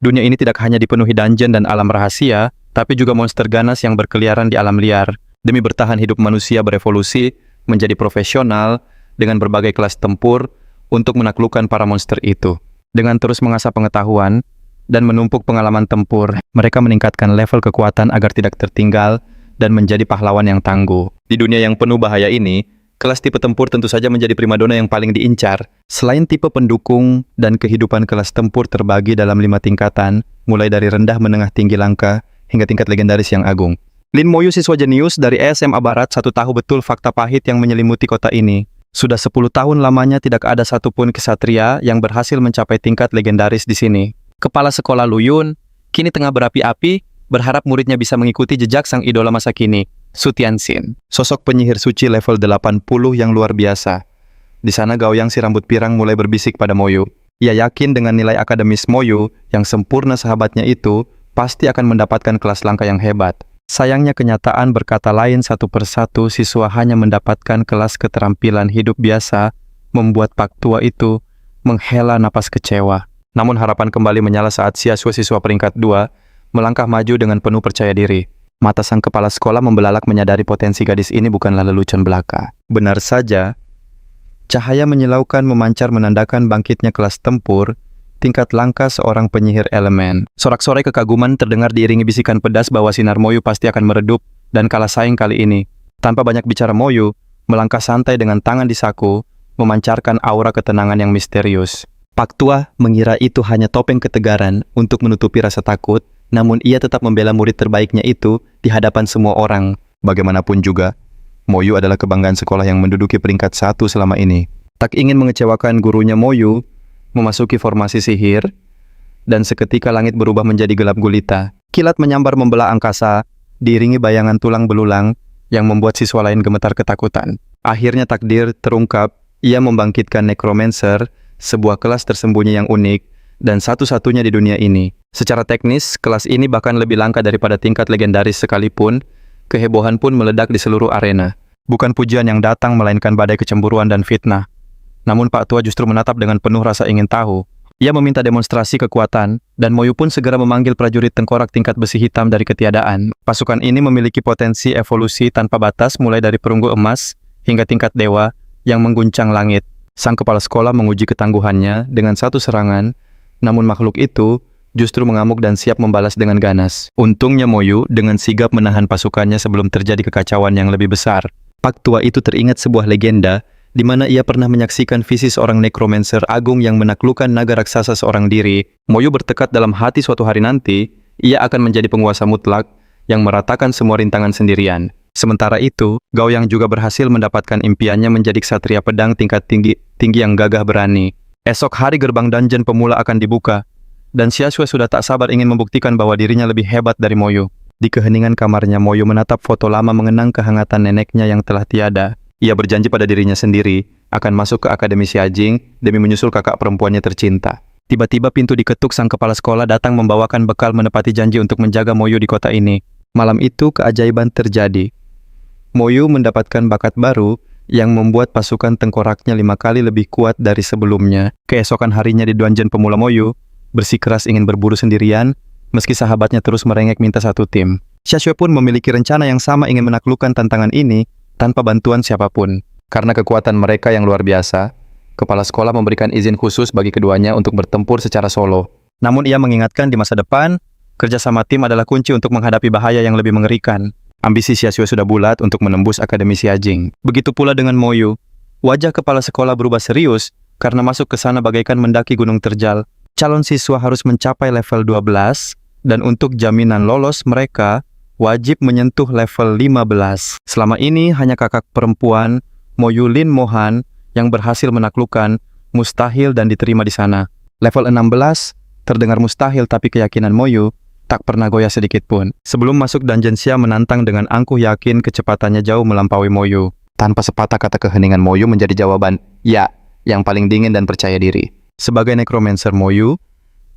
Dunia ini tidak hanya dipenuhi dungeon dan alam rahasia, tapi juga monster ganas yang berkeliaran di alam liar. Demi bertahan hidup, manusia berevolusi menjadi profesional dengan berbagai kelas tempur untuk menaklukkan para monster itu. Dengan terus mengasah pengetahuan dan menumpuk pengalaman tempur, mereka meningkatkan level kekuatan agar tidak tertinggal dan menjadi pahlawan yang tangguh. Di dunia yang penuh bahaya ini, kelas tipe tempur tentu saja menjadi primadona yang paling diincar. Selain tipe pendukung dan kehidupan, kelas tempur terbagi dalam 5 tingkatan, mulai dari rendah, menengah, tinggi, langka, hingga tingkat legendaris yang agung. Lin Moyu, siswa jenius dari SMA Barat 1, tahu betul fakta pahit yang menyelimuti kota ini. Sudah 10 tahun lamanya tidak ada satupun kesatria yang berhasil mencapai tingkat legendaris di sini. Kepala sekolah Lu Yun kini tengah berapi-api, berharap muridnya bisa mengikuti jejak sang idola masa kini, Su Tianxin. Sosok penyihir suci level 80 yang luar biasa. Di sana Gaoyang si rambut pirang mulai berbisik pada Moyu. Ia yakin dengan nilai akademis Moyu yang sempurna, sahabatnya itu pasti akan mendapatkan kelas langka yang hebat. Sayangnya kenyataan berkata lain. Satu persatu siswa hanya mendapatkan kelas keterampilan hidup biasa, membuat Pak Tua itu menghela napas kecewa. Namun harapan kembali menyala saat siswa peringkat 2 melangkah maju dengan penuh percaya diri. Mata sang kepala sekolah membelalak menyadari potensi gadis ini bukanlah lelucon belaka. Benar saja, cahaya menyilaukan memancar menandakan bangkitnya kelas tempur tingkat langka seorang penyihir elemen. Sorak-sorai kekaguman terdengar diiringi bisikan pedas bahwa sinar Moyu pasti akan meredup dan kalah saing kali ini. Tanpa banyak bicara, Moyu melangkah santai dengan tangan di saku, memancarkan aura ketenangan yang misterius. Pak Tua mengira itu hanya topeng ketegaran untuk menutupi rasa takut, namun ia tetap membela murid terbaiknya itu di hadapan semua orang. Bagaimanapun juga, Moyu adalah kebanggaan sekolah yang menduduki peringkat 1 selama ini. Tak ingin mengecewakan gurunya, Moyu memasuki formasi sihir, dan seketika langit berubah menjadi gelap gulita. Kilat menyambar membelah angkasa, diiringi bayangan tulang belulang yang membuat siswa lain gemetar ketakutan. Akhirnya takdir terungkap, ia membangkitkan Necromancer, sebuah kelas tersembunyi yang unik dan satu-satunya di dunia ini. Secara teknis, kelas ini bahkan lebih langka daripada tingkat legendaris sekalipun. Kehebohan pun meledak di seluruh arena. Bukan pujian yang datang, melainkan badai kecemburuan dan fitnah. Namun Pak Tua justru menatap dengan penuh rasa ingin tahu. Ia meminta demonstrasi kekuatan, dan Moyu pun segera memanggil prajurit tengkorak tingkat besi hitam dari ketiadaan. Pasukan ini memiliki potensi evolusi tanpa batas, mulai dari perunggu emas hingga tingkat dewa yang mengguncang langit. Sang kepala sekolah menguji ketangguhannya dengan satu serangan, namun makhluk itu justru mengamuk dan siap membalas dengan ganas. Untungnya Moyu dengan sigap menahan pasukannya sebelum terjadi kekacauan yang lebih besar. Pak Tua itu teringat sebuah legenda di mana ia pernah menyaksikan visi seorang Necromancer agung yang menaklukkan naga raksasa seorang diri. Moyu bertekad dalam hati suatu hari nanti, ia akan menjadi penguasa mutlak yang meratakan semua rintangan sendirian. Sementara itu, Gaoyang juga berhasil mendapatkan impiannya menjadi ksatria pedang tingkat tinggi yang gagah berani. Esok hari gerbang dungeon pemula akan dibuka, dan Xiaxue sudah tak sabar ingin membuktikan bahwa dirinya lebih hebat dari Moyu. Di keheningan kamarnya, Moyu menatap foto lama mengenang kehangatan neneknya yang telah tiada. Ia berjanji pada dirinya sendiri akan masuk ke Akademi Xiajing demi menyusul kakak perempuannya tercinta. Tiba-tiba pintu diketuk. Sang kepala sekolah datang membawakan bekal menepati janji untuk menjaga Moyu di kota ini. Malam itu keajaiban terjadi. Moyu mendapatkan bakat baru yang membuat pasukan tengkoraknya 5 kali lebih kuat dari sebelumnya. Keesokan harinya di dungeon pemula, Moyu bersikeras ingin berburu sendirian, meski sahabatnya terus merengek minta satu tim. Xiaxue pun memiliki rencana yang sama, ingin menaklukkan tantangan ini tanpa bantuan siapapun. Karena kekuatan mereka yang luar biasa, kepala sekolah memberikan izin khusus bagi keduanya untuk bertempur secara solo. Namun ia mengingatkan di masa depan, kerjasama tim adalah kunci untuk menghadapi bahaya yang lebih mengerikan. Ambisi Xiaxue sudah bulat untuk menembus Akademi Xiajing. Begitu pula dengan Moyu. Wajah kepala sekolah berubah serius karena masuk ke sana bagaikan mendaki gunung terjal. Calon siswa harus mencapai level 12, dan untuk jaminan lolos mereka wajib menyentuh level 15. Selama ini hanya kakak perempuan Moyu, Lin Mohan, yang berhasil menaklukkan mustahil dan diterima di sana. Level 16 terdengar mustahil, tapi keyakinan Moyu tak pernah goyah sedikit pun. Sebelum masuk dungeon, Xia menantang dengan angkuh yakin kecepatannya jauh melampaui Moyu. Tanpa sepatah kata keheningan Moyu menjadi jawaban ya, yang paling dingin dan percaya diri. Sebagai Necromancer, Moyu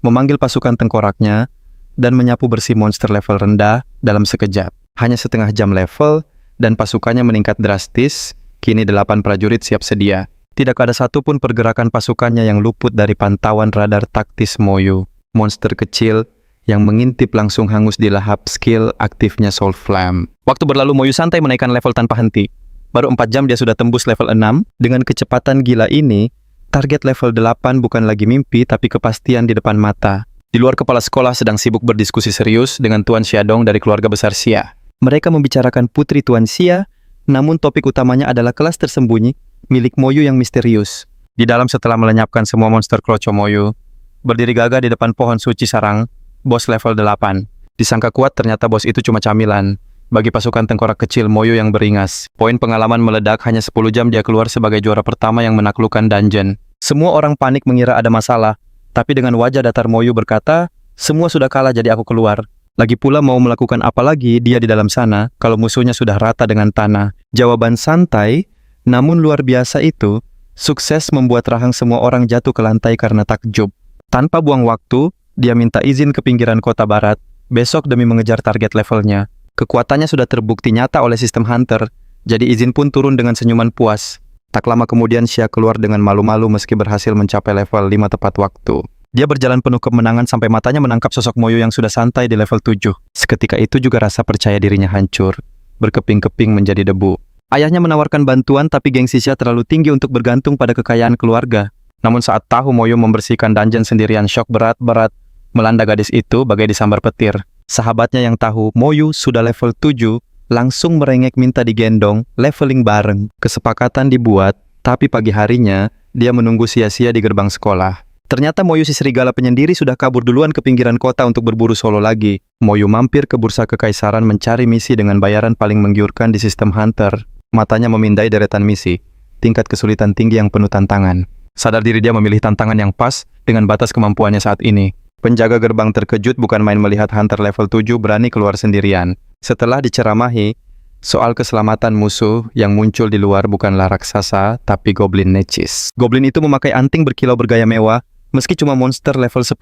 memanggil pasukan tengkoraknya dan menyapu bersih monster level rendah dalam sekejap. Hanya setengah jam level dan pasukannya meningkat drastis. Kini 8 prajurit siap sedia. Tidak ada satupun pergerakan pasukannya yang luput dari pantauan radar taktis Moyu. monster kecil yang mengintip langsung hangus di lahap skill aktifnya Soul Flame. Waktu berlalu, Moyu santai menaikkan level tanpa henti. Baru 4 jam dia sudah tembus level 6. Dengan kecepatan gila ini, target level 8 bukan lagi mimpi tapi kepastian di depan mata. Di luar, kepala sekolah sedang sibuk berdiskusi serius dengan Tuan Xiadong dari keluarga besar Xia. Mereka membicarakan putri Tuan Xia, namun topik utamanya adalah kelas tersembunyi milik Moyu yang misterius. Di dalam, setelah melenyapkan semua monster kroco Moyu, berdiri gagah di depan pohon suci sarang, bos level 8. Disangka kuat, ternyata bos itu cuma camilan bagi pasukan tengkorak kecil Moyu yang beringas. Poin pengalaman meledak, hanya 10 jam dia keluar sebagai juara pertama yang menaklukkan dungeon. Semua orang panik mengira ada masalah, tapi dengan wajah datar Moyu berkata, semua sudah kalah jadi aku keluar. Lagi pula mau melakukan apa lagi dia di dalam sana kalau musuhnya sudah rata dengan tanah. Jawaban santai, namun luar biasa itu, sukses membuat rahang semua orang jatuh ke lantai karena takjub. Tanpa buang waktu, dia minta izin ke pinggiran kota barat, besok demi mengejar target levelnya. Kekuatannya sudah terbukti nyata oleh sistem Hunter, jadi izin pun turun dengan senyuman puas. Tak lama kemudian Xia keluar dengan malu-malu meski berhasil mencapai level 5 tepat waktu. Dia berjalan penuh kemenangan sampai matanya menangkap sosok Moyu yang sudah santai di level 7. Seketika itu juga rasa percaya dirinya hancur, berkeping-keping menjadi debu. Ayahnya menawarkan bantuan tapi gengsi Xia terlalu tinggi untuk bergantung pada kekayaan keluarga. Namun saat tahu Moyu membersihkan dungeon sendirian, shock berat-berat melanda gadis itu bagai disambar petir. Sahabatnya yang tahu Moyu sudah level 7 langsung merengek minta digendong, leveling bareng. Kesepakatan dibuat, tapi pagi harinya dia menunggu sia-sia di gerbang sekolah. Ternyata Moyu si serigala penyendiri sudah kabur duluan ke pinggiran kota untuk berburu solo lagi. Moyu mampir ke bursa kekaisaran mencari misi dengan bayaran paling menggiurkan di sistem Hunter. Matanya memindai deretan misi, tingkat kesulitan tinggi yang penuh tantangan. Sadar diri dia memilih tantangan yang pas dengan batas kemampuannya saat ini. Penjaga gerbang terkejut bukan main melihat Hunter level 7 berani keluar sendirian. Setelah diceramahi soal keselamatan musuh, yang muncul di luar bukanlah raksasa, tapi goblin necis. Goblin itu memakai anting berkilau bergaya mewah, meski cuma monster level 10.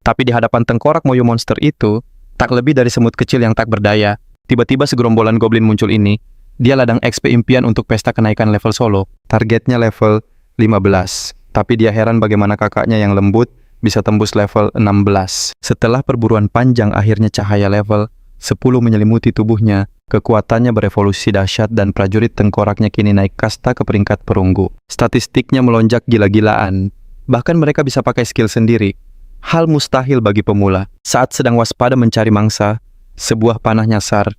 Tapi di hadapan tengkorak Moyu monster itu, tak lebih dari semut kecil yang tak berdaya. Tiba-tiba segerombolan goblin muncul ini. Dia ladang XP impian untuk pesta kenaikan level solo. Targetnya level 15. Tapi dia heran bagaimana kakaknya yang lembut bisa tembus level 16. Setelah perburuan panjang, akhirnya cahaya level 10 menyelimuti tubuhnya. Kekuatannya berevolusi dahsyat dan prajurit tengkoraknya kini naik kasta ke peringkat perunggu. Statistiknya melonjak gila-gilaan. Bahkan mereka bisa pakai skill sendiri. Hal mustahil bagi pemula. Saat sedang waspada mencari mangsa, sebuah panah nyasar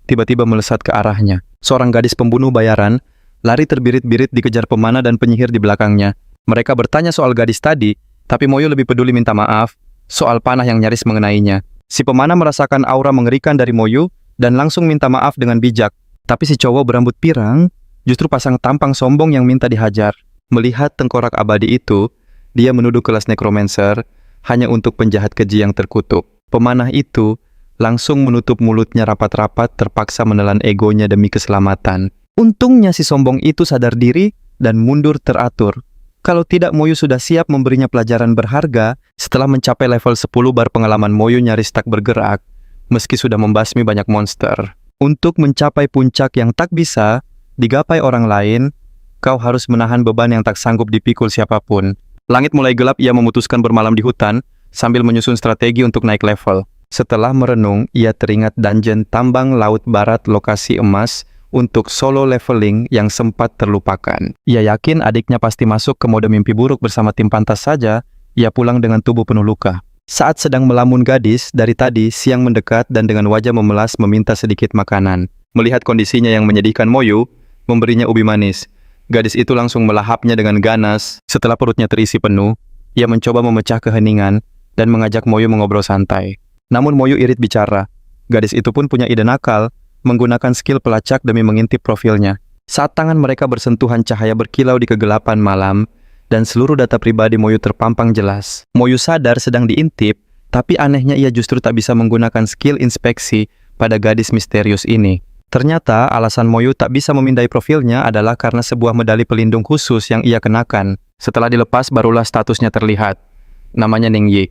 tiba-tiba melesat ke arahnya. Seorang gadis pembunuh bayaran lari terbirit-birit dikejar pemanah dan penyihir di belakangnya. Mereka bertanya soal gadis tadi, tapi Moyu lebih peduli minta maaf soal panah yang nyaris mengenainya. Si pemanah merasakan aura mengerikan dari Moyu dan langsung minta maaf dengan bijak. Tapi si cowok berambut pirang justru pasang tampang sombong yang minta dihajar. Melihat tengkorak abadi itu, dia menuduh kelas necromancer hanya untuk penjahat keji yang terkutuk. Pemanah itu langsung menutup mulutnya rapat-rapat, terpaksa menelan egonya demi keselamatan. Untungnya si sombong itu sadar diri dan mundur teratur. Kalau tidak, Moyu sudah siap memberinya pelajaran berharga. Setelah mencapai level 10, bar pengalaman Moyu nyaris tak bergerak, meski sudah membasmi banyak monster. Untuk mencapai puncak yang tak bisa digapai orang lain, kau harus menahan beban yang tak sanggup dipikul siapapun. Langit mulai gelap, ia memutuskan bermalam di hutan, sambil menyusun strategi untuk naik level. Setelah merenung, ia teringat dungeon tambang laut barat lokasi emas untuk solo leveling yang sempat terlupakan. Ia yakin adiknya pasti masuk ke mode mimpi buruk bersama tim pantas saja, ia pulang dengan tubuh penuh luka. Saat sedang melamun, gadis dari tadi siang mendekat dan dengan wajah memelas meminta sedikit makanan. Melihat kondisinya yang menyedihkan, Moyu memberinya ubi manis. Gadis itu langsung melahapnya dengan ganas. Setelah perutnya terisi penuh, ia mencoba memecah keheningan dan mengajak Moyu mengobrol santai. Namun Moyu irit bicara. Gadis itu pun punya ide nakal, menggunakan skill pelacak demi mengintip profilnya. Saat tangan mereka bersentuhan, cahaya berkilau di kegelapan malam, dan seluruh data pribadi Moyu terpampang jelas. Moyu sadar sedang diintip, tapi anehnya ia justru tak bisa menggunakan skill inspeksi pada gadis misterius ini. Ternyata alasan Moyu tak bisa memindai profilnya adalah karena sebuah medali pelindung khusus yang ia kenakan. Setelah dilepas, barulah statusnya terlihat. Namanya Ning Yi.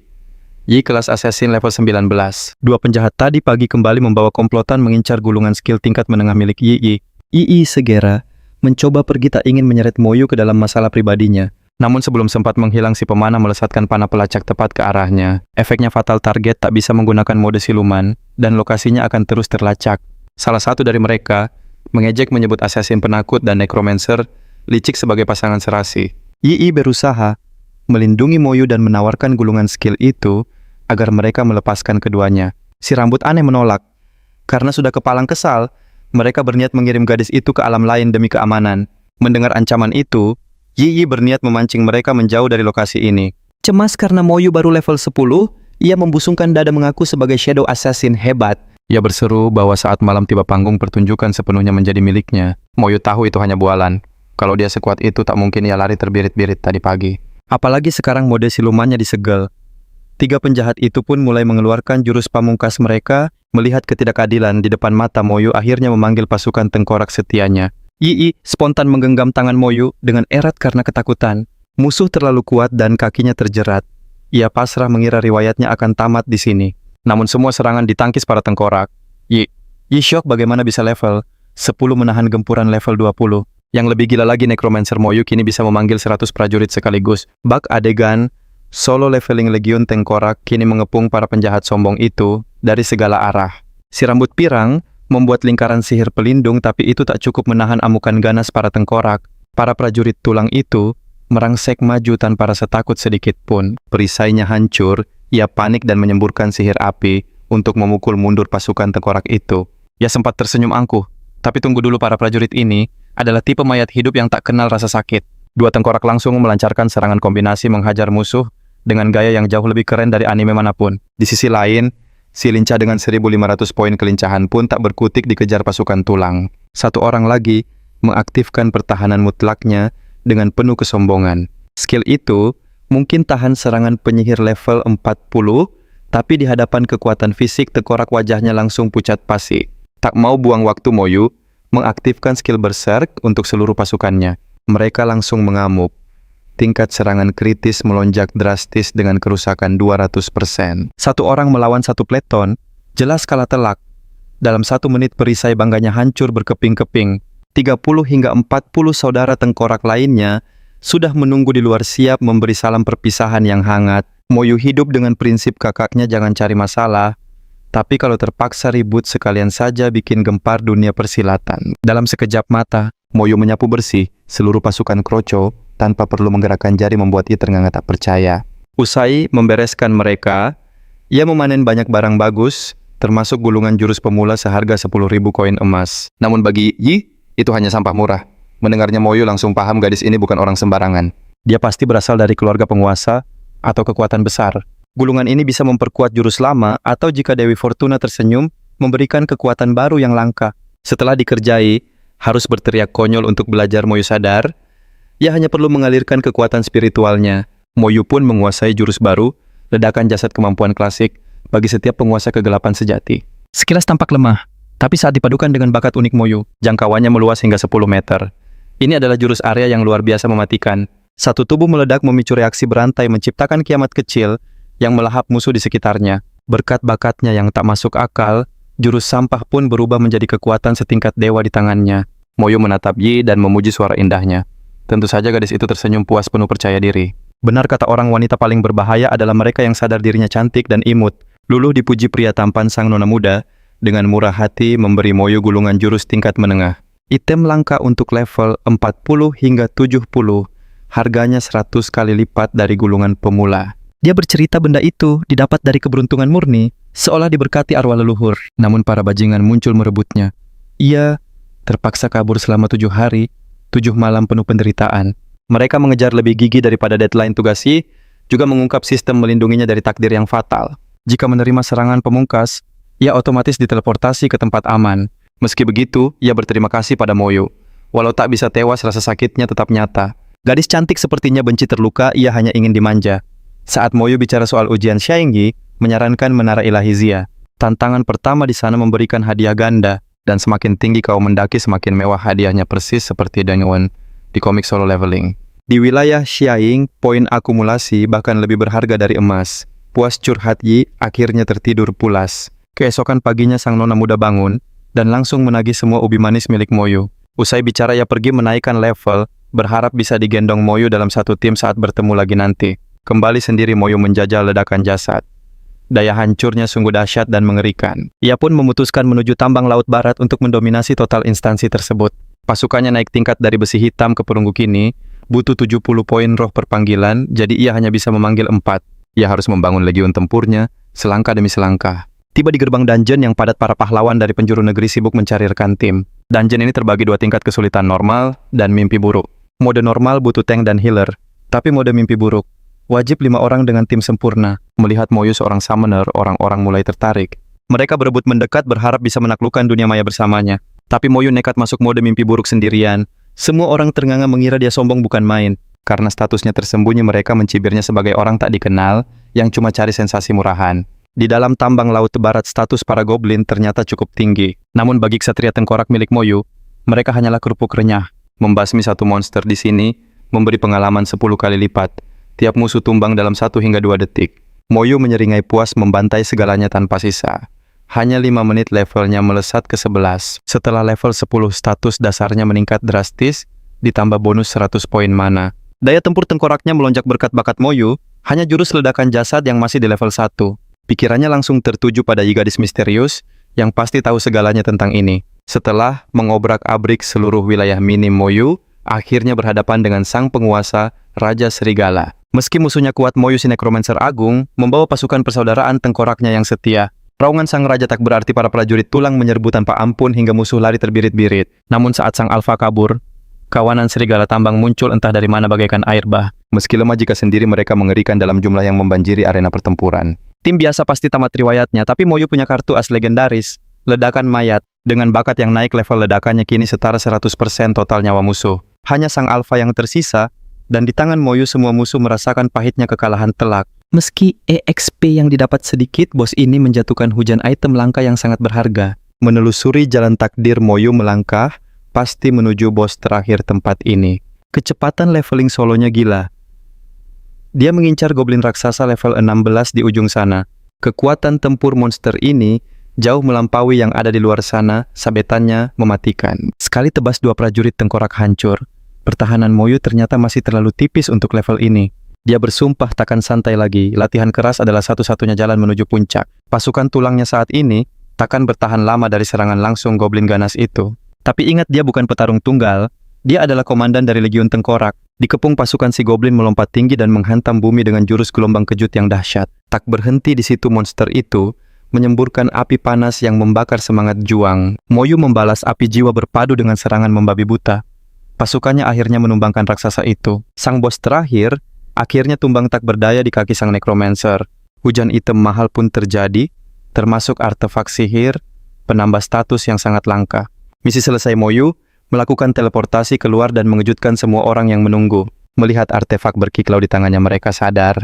Yi kelas assassin level 19. Dua penjahat tadi pagi kembali membawa komplotan mengincar gulungan skill tingkat menengah milik Yi. Yi segera mencoba pergi, tak ingin menyeret Moyu ke dalam masalah pribadinya. Namun sebelum sempat menghilang, si pemanah melesatkan panah pelacak tepat ke arahnya. Efeknya fatal, target tak bisa menggunakan mode siluman, dan lokasinya akan terus terlacak. Salah satu dari mereka mengejek menyebut assassin penakut dan necromancer licik sebagai pasangan serasi. Yi berusaha melindungi Moyu dan menawarkan gulungan skill itu agar mereka melepaskan keduanya. Si rambut aneh menolak. Karena sudah kepalang kesal, mereka berniat mengirim gadis itu ke alam lain demi keamanan. Mendengar ancaman itu, Yi berniat memancing mereka menjauh dari lokasi ini. Cemas karena Moyu baru level 10, ia membusungkan dada mengaku sebagai shadow assassin hebat. Ia berseru bahwa saat malam tiba panggung pertunjukan sepenuhnya menjadi miliknya. Moyu tahu itu hanya bualan. Kalau dia sekuat itu tak mungkin ia lari terbirit-birit tadi pagi. Apalagi sekarang mode silumannya disegel. 3 penjahat itu pun mulai mengeluarkan jurus pamungkas mereka. Melihat ketidakadilan di depan mata, Moyu akhirnya memanggil pasukan tengkorak setianya. Yi spontan menggenggam tangan Moyu dengan erat karena ketakutan. Musuh terlalu kuat dan kakinya terjerat. Ia pasrah mengira riwayatnya akan tamat di sini. Namun semua serangan ditangkis para tengkorak. Yi shock bagaimana bisa level 10 menahan gempuran level 20. Yang lebih gila lagi, necromancer Moyu kini bisa memanggil 100 prajurit sekaligus. Bak adegan solo leveling legiun tengkorak kini mengepung para penjahat sombong itu dari segala arah. Si rambut pirang membuat lingkaran sihir pelindung, tapi itu tak cukup menahan amukan ganas para tengkorak. Para prajurit tulang itu merangsek maju tanpa rasa takut sedikit pun. Perisainya hancur, ia panik dan menyemburkan sihir api untuk memukul mundur pasukan tengkorak itu. Ia sempat tersenyum angkuh, tapi tunggu dulu, para prajurit ini adalah tipe mayat hidup yang tak kenal rasa sakit. 2 tengkorak langsung melancarkan serangan kombinasi menghajar musuh dengan gaya yang jauh lebih keren dari anime manapun. Di sisi lain, si lincah dengan 1.500 poin kelincahan pun tak berkutik dikejar pasukan tulang. 1 orang lagi mengaktifkan pertahanan mutlaknya dengan penuh kesombongan. Skill itu mungkin tahan serangan penyihir level 40, tapi di hadapan kekuatan fisik tengkorak wajahnya langsung pucat pasi. Tak mau buang waktu, Moyu mengaktifkan skill berserk untuk seluruh pasukannya. Mereka langsung mengamuk. Tingkat serangan kritis melonjak drastis dengan kerusakan 200%. 1 orang melawan 1 peleton, jelas kalah telak. Dalam 1 menit perisai bangganya hancur berkeping-keping. 30 hingga 40 saudara tengkorak lainnya sudah menunggu di luar siap memberi salam perpisahan yang hangat. Moyu hidup dengan prinsip kakaknya, jangan cari masalah. Tapi kalau terpaksa ribut, sekalian saja bikin gempar dunia persilatan. Dalam sekejap mata, Moyu menyapu bersih seluruh pasukan kroco tanpa perlu menggerakkan jari, membuat ia ternganga tak percaya. Usai membereskan mereka, ia memanen banyak barang bagus, termasuk gulungan jurus pemula seharga 10.000 koin emas. Namun bagi Yi, itu hanya sampah murah. Mendengarnya, Moyu langsung paham gadis ini bukan orang sembarangan. Dia pasti berasal dari keluarga penguasa atau kekuatan besar. Gulungan ini bisa memperkuat jurus lama, atau jika Dewi Fortuna tersenyum, memberikan kekuatan baru yang langka. Setelah dikerjai, harus berteriak konyol untuk belajar, Moyu sadar ia hanya perlu mengalirkan kekuatan spiritualnya. Moyu pun menguasai jurus baru, ledakan jasad, kemampuan klasik bagi setiap penguasa kegelapan sejati. Sekilas tampak lemah, tapi saat dipadukan dengan bakat unik Moyu, jangkauannya meluas hingga 10 meter. Ini adalah jurus area yang luar biasa mematikan. 1 tubuh meledak memicu reaksi berantai, menciptakan kiamat kecil yang melahap musuh di sekitarnya. Berkat bakatnya yang tak masuk akal, jurus sampah pun berubah menjadi kekuatan setingkat dewa di tangannya. Moyu menatap Yi dan memuji suara indahnya. Tentu saja gadis itu tersenyum puas, penuh percaya diri. Benar kata orang, wanita paling berbahaya adalah mereka yang sadar dirinya cantik dan imut. Luluh dipuji pria tampan sang nona muda, dengan murah hati memberi Moyu gulungan jurus tingkat menengah. Item langka untuk level 40 hingga 70, harganya 100 kali lipat dari gulungan pemula. Dia bercerita benda itu didapat dari keberuntungan murni, seolah diberkati arwah leluhur. Namun para bajingan muncul merebutnya. Ia terpaksa kabur selama 7 hari, 7 malam penuh penderitaan. Mereka mengejar lebih gigih daripada deadline tugas Yi, juga mengungkap sistem melindunginya dari takdir yang fatal. Jika menerima serangan pemungkas, ia otomatis diteleportasi ke tempat aman. Meski begitu, ia berterima kasih pada Moyu. Walau tak bisa tewas, rasa sakitnya tetap nyata. Gadis cantik sepertinya benci terluka, ia hanya ingin dimanja. Saat Moyu bicara soal ujian Xiangyi, menyarankan menara ilahi Xia. Tantangan pertama di sana memberikan hadiah ganda, dan semakin tinggi kau mendaki, semakin mewah hadiahnya, persis seperti Dongwon di komik solo leveling. Di wilayah Xiaiying, poin akumulasi bahkan lebih berharga dari emas. Puas curhat Yi, akhirnya tertidur pulas. Keesokan paginya sang nona muda bangun, dan langsung menagih semua ubi manis milik Moyu. Usai bicara, ia pergi menaikkan level berharap bisa digendong Moyu dalam satu tim saat bertemu lagi nanti. Kembali sendiri Moyu menjajal ledakan jasad. Daya hancurnya sungguh dahsyat dan mengerikan. Ia pun memutuskan menuju tambang laut barat untuk mendominasi total instansi tersebut. Pasukannya naik tingkat dari besi hitam ke perunggu kini, butuh 70 poin roh per panggilan, jadi ia hanya bisa memanggil 4. Ia harus membangun legiun tempurnya, selangkah demi selangkah. Tiba di gerbang dungeon yang padat para pahlawan dari penjuru negeri sibuk mencari rekan tim. Dungeon ini terbagi 2 tingkat kesulitan normal dan mimpi buruk. Mode normal butuh tank dan healer, tapi mode mimpi buruk wajib 5 orang dengan tim sempurna. Melihat Moyu seorang summoner, orang-orang mulai tertarik. Mereka berebut mendekat berharap bisa menaklukkan dunia maya bersamanya. Tapi Moyu nekat masuk mode mimpi buruk sendirian. Semua orang ternganga mengira dia sombong bukan main. Karena statusnya tersembunyi, mereka mencibirnya sebagai orang tak dikenal yang cuma cari sensasi murahan. Di dalam tambang laut barat, status para goblin ternyata cukup tinggi. Namun bagi ksatria tengkorak milik Moyu, mereka hanyalah kerupuk renyah. Membasmi satu monster di sini memberi pengalaman 10 kali lipat. Tiap musuh tumbang dalam 1 hingga 2 detik. Moyu menyeringai puas membantai segalanya tanpa sisa. Hanya 5 menit levelnya melesat ke 11. Setelah level 10, status dasarnya meningkat drastis, ditambah bonus 100 poin mana. Daya tempur tengkoraknya melonjak berkat bakat Moyu, hanya jurus ledakan jasad yang masih di level 1. Pikirannya langsung tertuju pada gadis misterius, yang pasti tahu segalanya tentang ini. Setelah mengobrak-abrik seluruh wilayah minim, Moyu akhirnya berhadapan dengan sang penguasa, Raja Serigala. Meski musuhnya kuat, Moyu si nekromancer agung membawa pasukan persaudaraan tengkoraknya yang setia. Raungan sang raja tak berarti para prajurit tulang menyerbu tanpa ampun hingga musuh lari terbirit-birit. Namun saat sang alfa kabur, kawanan serigala tambang muncul entah dari mana bagaikan air bah. Meski lemah jika sendiri, mereka mengerikan dalam jumlah yang membanjiri arena pertempuran. Tim biasa pasti tamat riwayatnya, tapi Moyu punya kartu as legendaris, ledakan mayat. Dengan bakat yang naik, level ledakannya kini setara 100% total nyawa musuh. Hanya sang alfa yang tersisa, dan di tangan Moyu semua musuh merasakan pahitnya kekalahan telak. Meski EXP yang didapat sedikit, bos ini menjatuhkan hujan item langka yang sangat berharga. Menelusuri jalan takdir, Moyu melangkah, pasti menuju bos terakhir tempat ini. Kecepatan leveling solonya gila. Dia mengincar goblin raksasa level 16 di ujung sana. Kekuatan tempur monster ini jauh melampaui yang ada di luar sana, sabetannya mematikan. Sekali tebas 2 prajurit tengkorak hancur. Pertahanan Moyu ternyata masih terlalu tipis untuk level ini. Dia bersumpah takkan santai lagi, latihan keras adalah satu-satunya jalan menuju puncak. Pasukan tulangnya saat ini takkan bertahan lama dari serangan langsung goblin ganas itu. Tapi ingat, dia bukan petarung tunggal, dia adalah komandan dari Legiun Tengkorak. Dikepung pasukan si goblin melompat tinggi dan menghantam bumi dengan jurus gelombang kejut yang dahsyat. Tak berhenti di situ, monster itu menyemburkan api panas yang membakar semangat juang. Moyu membalas api jiwa berpadu dengan serangan membabi buta. Pasukannya akhirnya menumbangkan raksasa itu. Sang bos terakhir akhirnya tumbang tak berdaya di kaki sang necromancer. Hujan item mahal pun terjadi, termasuk artefak sihir, penambah status yang sangat langka. Misi selesai, Moyu melakukan teleportasi keluar dan mengejutkan semua orang yang menunggu. Melihat artefak berkiklau di tangannya, mereka sadar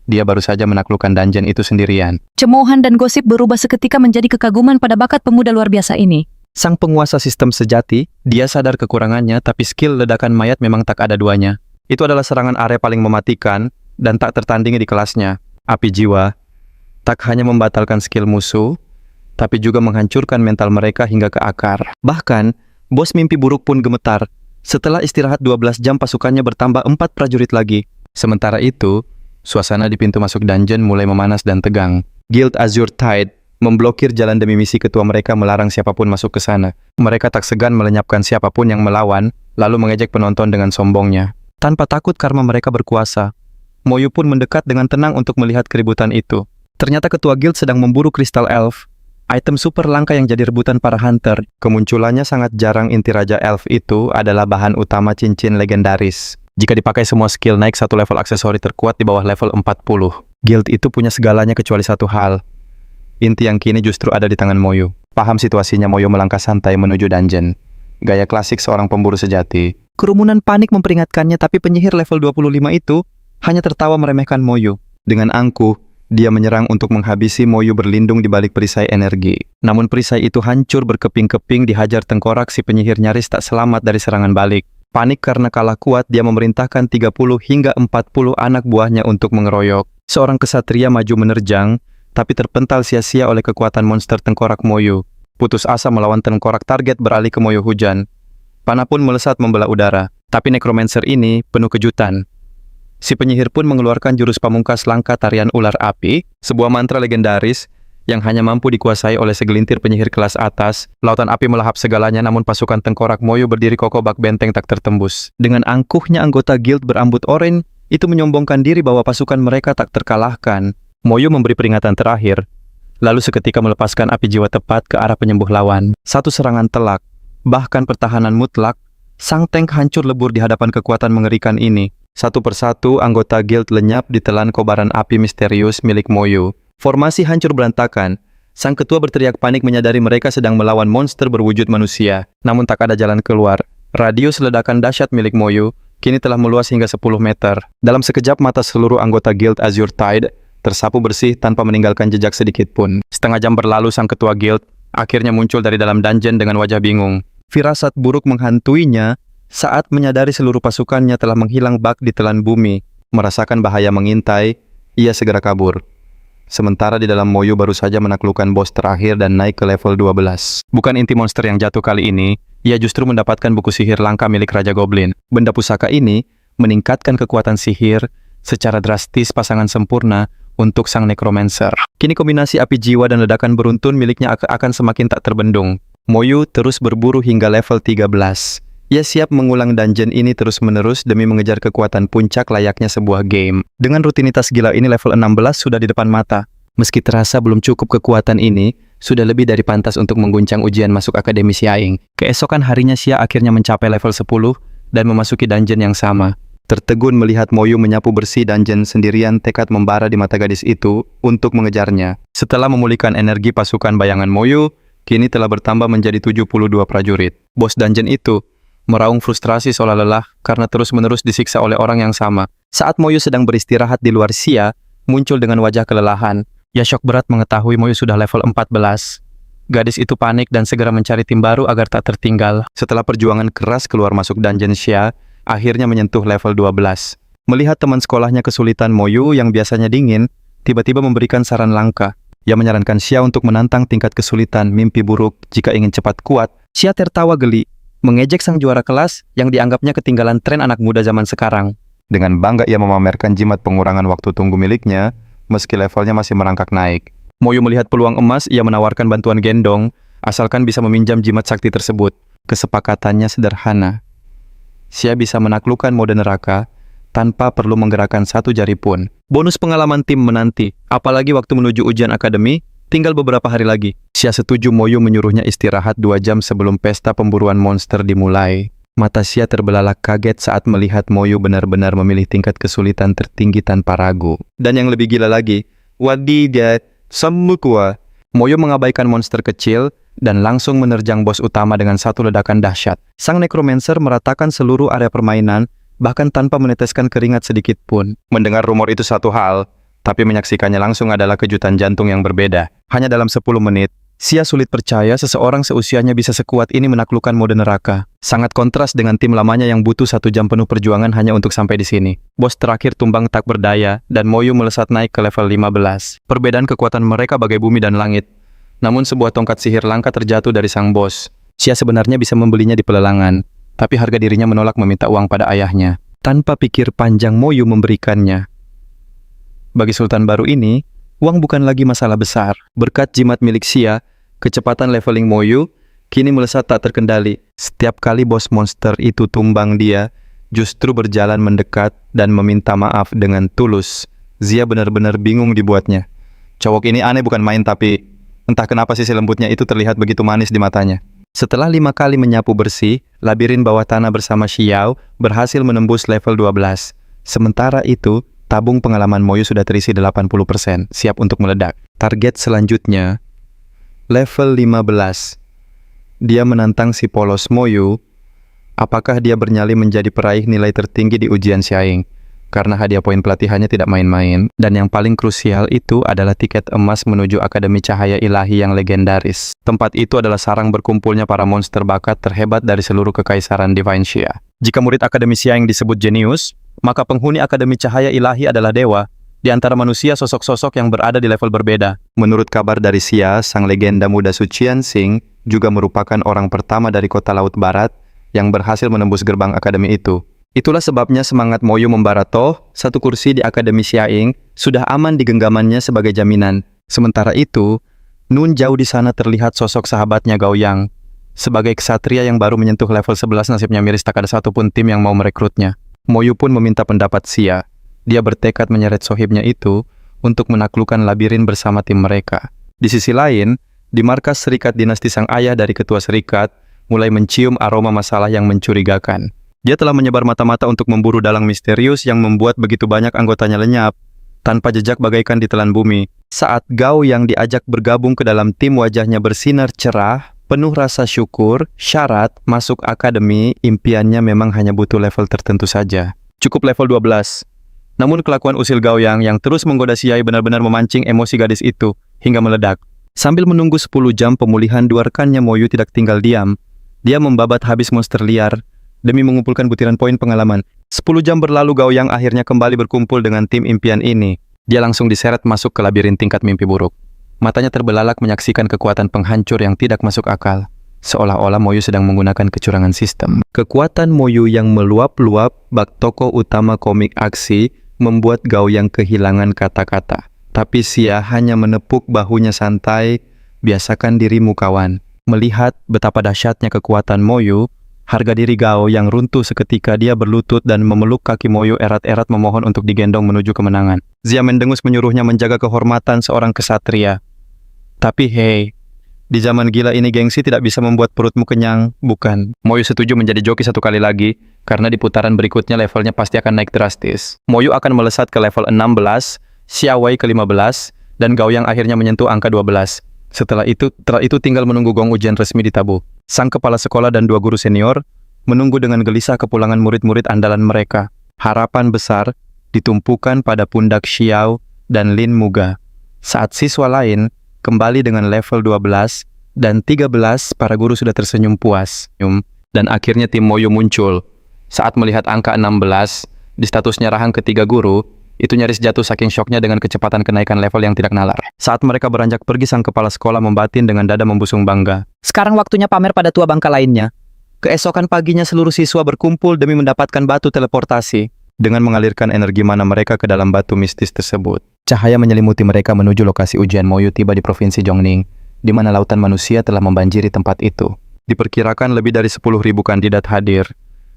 dia baru saja menaklukkan dungeon itu sendirian. Cemoohan dan gosip berubah seketika menjadi kekaguman pada bakat pemuda luar biasa ini. Sang penguasa sistem sejati, dia sadar kekurangannya, tapi skill ledakan mayat memang tak ada duanya. Itu adalah serangan area paling mematikan dan tak tertandingi di kelasnya. Api jiwa tak hanya membatalkan skill musuh, tapi juga menghancurkan mental mereka hingga ke akar. Bahkan, bos mimpi buruk pun gemetar. Setelah istirahat 12 jam, pasukannya bertambah 4 prajurit lagi. Sementara itu, suasana di pintu masuk dungeon mulai memanas dan tegang. Guild Azure Tide memblokir jalan demi misi ketua mereka melarang siapapun masuk ke sana. Mereka tak segan melenyapkan siapapun yang melawan, lalu mengejek penonton dengan sombongnya. Tanpa takut karena mereka berkuasa, Moyu pun mendekat dengan tenang untuk melihat keributan itu. Ternyata ketua guild sedang memburu Crystal Elf, item super langka yang jadi rebutan para hunter. Kemunculannya sangat jarang. Inti Raja Elf itu adalah bahan utama cincin legendaris. Jika dipakai, semua skill naik 1 level aksesori terkuat di bawah level 40. Guild itu punya segalanya kecuali satu hal. Inti yang kini justru ada di tangan Moyu. Paham situasinya, Moyu melangkah santai menuju dungeon. Gaya klasik seorang pemburu sejati. Kerumunan panik memperingatkannya, tapi penyihir level 25 itu hanya tertawa meremehkan Moyu. Dengan angkuh, dia menyerang untuk menghabisi Moyu berlindung di balik perisai energi. Namun perisai itu hancur berkeping-keping, dihajar tengkorak. Si penyihir nyaris tak selamat dari serangan balik. Panik karena kalah kuat, dia memerintahkan 30 hingga 40 anak buahnya untuk mengeroyok. Seorang kesatria maju menerjang, tapi terpental sia-sia oleh kekuatan monster tengkorak Moyu. Putus asa melawan tengkorak, target beralih ke Moyu hujan. Panah pun melesat membelah udara. Tapi Necromancer ini penuh kejutan. Si penyihir pun mengeluarkan jurus pamungkas langkah tarian ular api, sebuah mantra legendaris yang hanya mampu dikuasai oleh segelintir penyihir kelas atas. Lautan api melahap segalanya, namun pasukan tengkorak Moyo berdiri kokoh bak benteng tak tertembus. Dengan angkuhnya anggota guild berambut oranye itu menyombongkan diri bahwa pasukan mereka tak terkalahkan. Moyo memberi peringatan terakhir, lalu seketika melepaskan api jiwa tepat ke arah penyembuh lawan. Satu serangan telak, bahkan pertahanan mutlak, sang tank hancur lebur di hadapan kekuatan mengerikan ini. Satu persatu anggota guild lenyap ditelan kobaran api misterius milik Moyo. Formasi hancur berantakan. Sang ketua berteriak panik menyadari mereka sedang melawan monster berwujud manusia. Namun tak ada jalan keluar. Radius ledakan dahsyat milik Moyo kini telah meluas hingga 10 meter. Dalam sekejap mata seluruh anggota guild Azure Tide tersapu bersih tanpa meninggalkan jejak sedikit pun. Setengah jam berlalu, sang ketua guild akhirnya muncul dari dalam dungeon dengan wajah bingung. Firasat buruk menghantuinya saat menyadari seluruh pasukannya telah menghilang bak di telan bumi. Merasakan bahaya mengintai, ia segera kabur. Sementara di dalam Moyo baru saja menaklukkan bos terakhir dan naik ke level 12. Bukan inti monster yang jatuh kali ini, ia justru mendapatkan buku sihir langka milik Raja Goblin. Benda pusaka ini meningkatkan kekuatan sihir secara drastis, pasangan sempurna untuk sang Necromancer. Kini kombinasi api jiwa dan ledakan beruntun miliknya akan semakin tak terbendung. Moyo terus berburu hingga level 13. Ia siap mengulang dungeon ini terus-menerus demi mengejar kekuatan puncak layaknya sebuah game. Dengan rutinitas gila ini, level 16 sudah di depan mata. Meski terasa belum cukup, kekuatan ini sudah lebih dari pantas untuk mengguncang ujian masuk Akademi Xiaing. Keesokan harinya Xia akhirnya mencapai level 10 dan memasuki dungeon yang sama. Tertegun melihat Moyo menyapu bersih dungeon sendirian, tekad membara di mata gadis itu untuk mengejarnya. Setelah memulihkan energi, pasukan bayangan Moyo kini telah bertambah menjadi 72 prajurit. Bos dungeon itu meraung frustrasi seolah lelah karena terus-menerus disiksa oleh orang yang sama. Saat Moyo sedang beristirahat di luar, Xia muncul dengan wajah kelelahan. Ia syok berat mengetahui Moyo sudah level 14. Gadis itu panik dan segera mencari tim baru agar tak tertinggal. Setelah perjuangan keras keluar masuk dungeon, Xia akhirnya menyentuh level 12. Melihat teman sekolahnya kesulitan, Moyo yang biasanya dingin tiba-tiba memberikan saran langka. Ia menyarankan Xia untuk menantang tingkat kesulitan mimpi buruk jika ingin cepat kuat. Xia tertawa geli, mengejek sang juara kelas yang dianggapnya ketinggalan tren anak muda zaman sekarang. Dengan bangga ia memamerkan jimat pengurangan waktu tunggu miliknya, meski levelnya masih merangkak naik. Moyo melihat peluang emas, ia menawarkan bantuan gendong, asalkan bisa meminjam jimat sakti tersebut. Kesepakatannya sederhana. Xia bisa menaklukkan mode neraka tanpa perlu menggerakkan satu jari pun. Bonus pengalaman tim menanti, apalagi waktu menuju ujian akademi, tinggal beberapa hari lagi. Xia setuju Moyo menyuruhnya istirahat 2 jam sebelum pesta pemburuan monster dimulai. Mata Xia terbelalak kaget saat melihat Moyo benar-benar memilih tingkat kesulitan tertinggi tanpa ragu. Dan yang lebih gila lagi, wadidat, semukwa. Moyo mengabaikan monster kecil dan langsung menerjang bos utama dengan satu ledakan dahsyat. Sang Necromancer meratakan seluruh area permainan, bahkan tanpa meneteskan keringat sedikit pun. Mendengar rumor itu satu hal, tapi menyaksikannya langsung adalah kejutan jantung yang berbeda. Hanya dalam 10 menit, Xia sulit percaya seseorang seusianya bisa sekuat ini menaklukkan mode neraka. Sangat kontras dengan tim lamanya yang butuh 1 jam penuh perjuangan hanya untuk sampai di sini. Bos terakhir tumbang tak berdaya, dan Moyo melesat naik ke level 15. Perbedaan kekuatan mereka bagai bumi dan langit. Namun sebuah tongkat sihir langka terjatuh dari sang bos. Xia sebenarnya bisa membelinya di pelelangan, tapi harga dirinya menolak meminta uang pada ayahnya. Tanpa pikir panjang, Moyo memberikannya. Bagi Sultan baru ini, uang bukan lagi masalah besar. Berkat jimat milik Xia, kecepatan leveling Moyo kini melesat tak terkendali. Setiap kali bos monster itu tumbang, dia justru berjalan mendekat dan meminta maaf dengan tulus. Xia benar-benar bingung dibuatnya. Cowok ini aneh bukan main, tapi entah kenapa sisi lembutnya itu terlihat begitu manis di matanya. Setelah 5 kali menyapu bersih, labirin bawah tanah bersama Xiao berhasil menembus level 12. Sementara itu, tabung pengalaman Moyo sudah terisi 80%, siap untuk meledak. Target selanjutnya, level 15. Dia menantang si polos Moyo. Apakah dia bernyali menjadi peraih nilai tertinggi di ujian Xiaing? Karena hadiah poin pelatihannya tidak main-main. Dan yang paling krusial itu adalah tiket emas menuju Akademi Cahaya Ilahi yang legendaris. Tempat itu adalah sarang berkumpulnya para monster bakat terhebat dari seluruh kekaisaran Divine Xia. Jika murid Akademi Xiaing disebut jenius, maka penghuni Akademi Cahaya Ilahi adalah dewa. Di antara manusia, sosok-sosok yang berada di level berbeda. Menurut kabar dari Xia, sang legenda muda Su Qianxing juga merupakan orang pertama dari kota Laut Barat yang berhasil menembus gerbang akademi itu. Itulah sebabnya semangat Moyo membara toh, satu kursi di Akademi Siaing sudah aman di genggamannya sebagai jaminan. Sementara itu, Nun jauh di sana terlihat sosok sahabatnya Gao Yang. Sebagai ksatria yang baru menyentuh level 11 nasibnya miris tak ada satupun tim yang mau merekrutnya. Moyo pun meminta pendapat Xia. Dia bertekad menyeret sohibnya itu untuk menaklukkan labirin bersama tim mereka. Di sisi lain, di markas serikat dinasti sang ayah dari ketua serikat, mulai mencium aroma masalah yang mencurigakan. Dia telah menyebar mata-mata untuk memburu dalang misterius yang membuat begitu banyak anggotanya lenyap, tanpa jejak bagaikan ditelan bumi. Saat Gao yang diajak bergabung ke dalam tim wajahnya bersinar cerah, penuh rasa syukur, syarat masuk akademi, impiannya memang hanya butuh level tertentu saja. Cukup level 12. Namun kelakuan usil Gao yang terus menggoda Siai benar-benar memancing emosi gadis itu, hingga meledak. Sambil menunggu 10 jam pemulihan dua rekannya Moyo tidak tinggal diam. Dia membabat habis monster liar demi mengumpulkan butiran poin pengalaman. 10 jam berlalu Gao yang akhirnya kembali berkumpul dengan tim impian ini. Dia langsung diseret masuk ke labirin tingkat mimpi buruk. Matanya terbelalak menyaksikan kekuatan penghancur yang tidak masuk akal. Seolah-olah Moyo sedang menggunakan kecurangan sistem. Kekuatan Moyo yang meluap-luap bak tokoh utama komik aksi membuat Gao yang kehilangan kata-kata. Tapi Xia hanya menepuk bahunya santai, biasakan dirimu kawan. Melihat betapa dahsyatnya kekuatan Moyo, harga diri Gao yang runtuh seketika. Dia berlutut dan memeluk kaki Moyo erat-erat memohon untuk digendong menuju kemenangan. Xia mendengus menyuruhnya menjaga kehormatan seorang kesatria. Tapi hei, di zaman gila ini gengsi tidak bisa membuat perutmu kenyang, bukan? Moyo setuju menjadi joki satu kali lagi, karena di putaran berikutnya levelnya pasti akan naik drastis. Moyo akan melesat ke level 16, Xiaowei ke 15, dan Gao yang akhirnya menyentuh angka 12. Setelah itu tinggal menunggu gong ujian resmi ditabuh. Sang kepala sekolah dan dua guru senior menunggu dengan gelisah kepulangan murid-murid andalan mereka. Harapan besar ditumpukan pada pundak Xiao dan Lin Muga. Saat siswa lain kembali dengan level 12 dan 13, para guru sudah tersenyum puas. Dan akhirnya tim Moyo muncul. Saat melihat angka 16 di status nyerahan ketiga guru, itu nyaris jatuh saking syoknya dengan kecepatan kenaikan level yang tidak nalar. Saat mereka beranjak pergi, sang kepala sekolah membatin dengan dada membusung bangga. Sekarang waktunya pamer pada tua bangka lainnya. Keesokan paginya seluruh siswa berkumpul demi mendapatkan batu teleportasi. Dengan mengalirkan energi mana mereka ke dalam batu mistis tersebut. Cahaya menyelimuti mereka menuju lokasi ujian. Moyo tiba di Provinsi Zhongning, di mana lautan manusia telah membanjiri tempat itu. Diperkirakan lebih dari 10.000 kandidat hadir.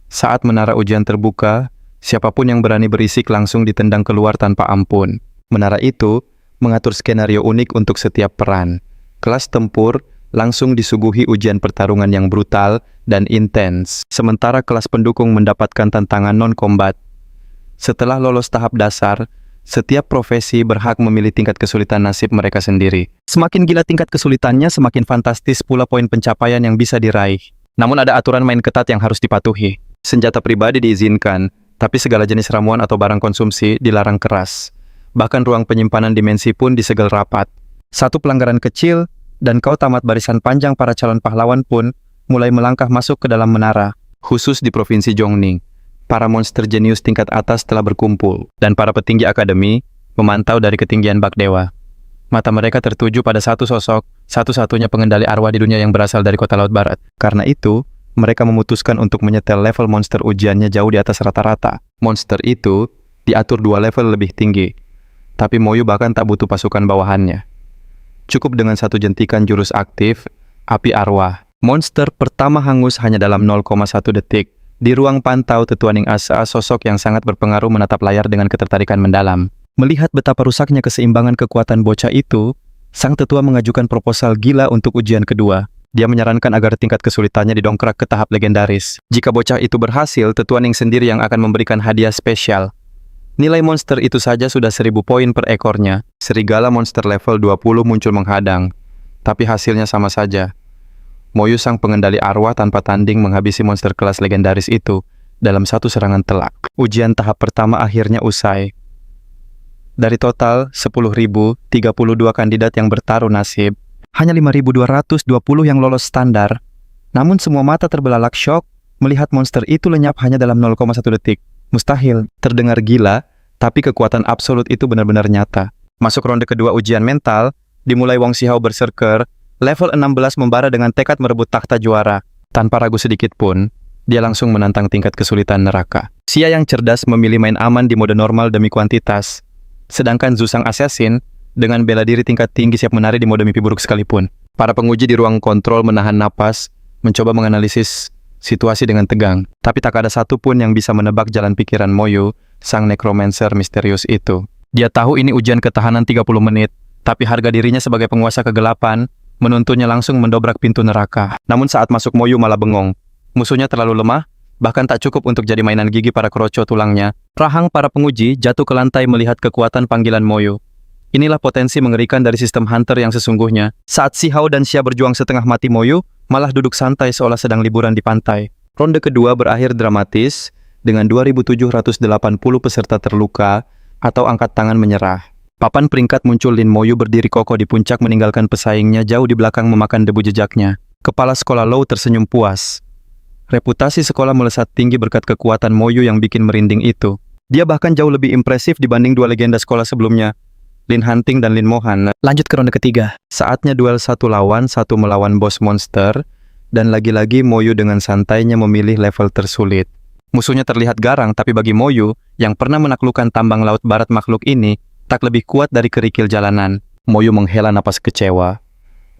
Saat menara ujian terbuka, siapapun yang berani berisik langsung ditendang keluar tanpa ampun. Menara itu mengatur skenario unik untuk setiap peran. Kelas tempur langsung disuguhi ujian pertarungan yang brutal dan intens. Sementara kelas pendukung mendapatkan tantangan non-combat. Setelah lolos tahap dasar, setiap profesi berhak memilih tingkat kesulitan nasib mereka sendiri. Semakin gila tingkat kesulitannya, semakin fantastis pula poin pencapaian yang bisa diraih. Namun ada aturan main ketat yang harus dipatuhi. Senjata pribadi diizinkan, tapi segala jenis ramuan atau barang konsumsi dilarang keras. Bahkan ruang penyimpanan dimensi pun disegel rapat. Satu pelanggaran kecil, dan kau tamat barisan panjang para calon pahlawan pun mulai melangkah masuk ke dalam menara. Khusus di Provinsi Zhongning, para monster jenius tingkat atas telah berkumpul, dan para petinggi akademi memantau dari ketinggian bak dewa. Mata mereka tertuju pada satu sosok, satu-satunya pengendali arwah di dunia yang berasal dari kota Laut Barat. Karena itu, mereka memutuskan untuk menyetel level monster ujiannya jauh di atas rata-rata. Monster itu diatur 2 level lebih tinggi, tapi Moyo bahkan tak butuh pasukan bawahannya. Cukup dengan satu jentikan jurus aktif, api arwah. Monster pertama hangus hanya dalam 0,1 detik. Di ruang pantau Tetuaning Asa, sosok yang sangat berpengaruh menatap layar dengan ketertarikan mendalam. Melihat betapa rusaknya keseimbangan kekuatan bocah itu, sang tetua mengajukan proposal gila untuk ujian kedua. Dia menyarankan agar tingkat kesulitannya didongkrak ke tahap legendaris. Jika bocah itu berhasil, Tetuaning sendiri yang akan memberikan hadiah spesial. Nilai monster itu saja sudah 1000 poin per ekornya. Serigala monster level 20 muncul menghadang. Tapi hasilnya sama saja. Moyo sang pengendali arwah tanpa tanding menghabisi monster kelas legendaris itu dalam satu serangan telak. Ujian tahap pertama akhirnya usai. Dari total 10.032 kandidat yang bertaruh nasib, hanya 5.220 yang lolos standar. Namun semua mata terbelalak syok melihat monster itu lenyap hanya dalam 0,1 detik. Mustahil, terdengar gila, tapi kekuatan absolut itu benar-benar nyata. Masuk ronde kedua ujian mental, dimulai Wang Xiao Berserker, level 16 membara dengan tekad merebut takhta juara. Tanpa ragu sedikit pun, dia langsung menantang tingkat kesulitan neraka. Xia yang cerdas memilih main aman di mode normal demi kuantitas, sedangkan Zhu sang assassin dengan bela diri tingkat tinggi siap menari di mode mimpi buruk sekalipun. Para penguji di ruang kontrol menahan napas, mencoba menganalisis situasi dengan tegang, tapi tak ada satupun yang bisa menebak jalan pikiran Moyu, sang necromancer misterius itu. Dia tahu ini ujian ketahanan 30 menit, tapi harga dirinya sebagai penguasa kegelapan menuntunnya langsung mendobrak pintu neraka. Namun saat masuk Moyu malah bengong. Musuhnya terlalu lemah, bahkan tak cukup untuk jadi mainan gigi para keroco tulangnya. Rahang para penguji jatuh ke lantai melihat kekuatan panggilan Moyu. Inilah potensi mengerikan dari sistem Hunter yang sesungguhnya. Saat Si Hao dan Xia berjuang setengah mati, Moyu malah duduk santai seolah sedang liburan di pantai. Ronde kedua berakhir dramatis dengan 2.780 peserta terluka atau angkat tangan menyerah. Papan peringkat muncul Lin Moyu berdiri kokoh di puncak meninggalkan pesaingnya jauh di belakang memakan debu jejaknya. Kepala sekolah Lou tersenyum puas. Reputasi sekolah melesat tinggi berkat kekuatan Moyu yang bikin merinding itu. Dia bahkan jauh lebih impresif dibanding dua legenda sekolah sebelumnya, Lin Hunting dan Lin Mohan. Lanjut ke ronde ketiga. Saatnya duel 1 lawan 1 melawan bos monster, dan lagi-lagi Moyu dengan santainya memilih level tersulit. Musuhnya terlihat garang, tapi bagi Moyu, yang pernah menaklukkan tambang laut barat makhluk ini, tak lebih kuat dari kerikil jalanan. Moyu menghela napas kecewa.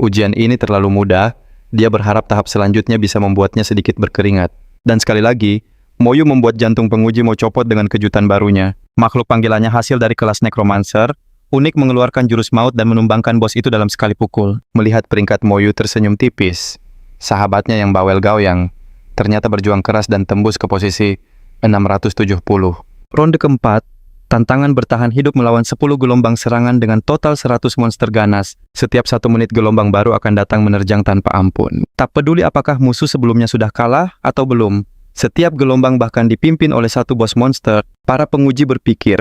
Ujian ini terlalu mudah, dia berharap tahap selanjutnya bisa membuatnya sedikit berkeringat. Dan sekali lagi, Moyu membuat jantung penguji mau copot dengan kejutan barunya. Makhluk panggilannya hasil dari kelas Necromancer, unik mengeluarkan jurus maut dan menumbangkan bos itu dalam sekali pukul. Melihat peringkat Moyu tersenyum tipis, sahabatnya yang bawel Gaoyang ternyata berjuang keras dan tembus ke posisi 670. Ronde keempat, tantangan bertahan hidup melawan 10 gelombang serangan dengan total 100 monster ganas. Setiap 1 menit gelombang baru akan datang menerjang tanpa ampun. Tak peduli apakah musuh sebelumnya sudah kalah atau belum, setiap gelombang bahkan dipimpin oleh satu bos monster, para penguji berpikir,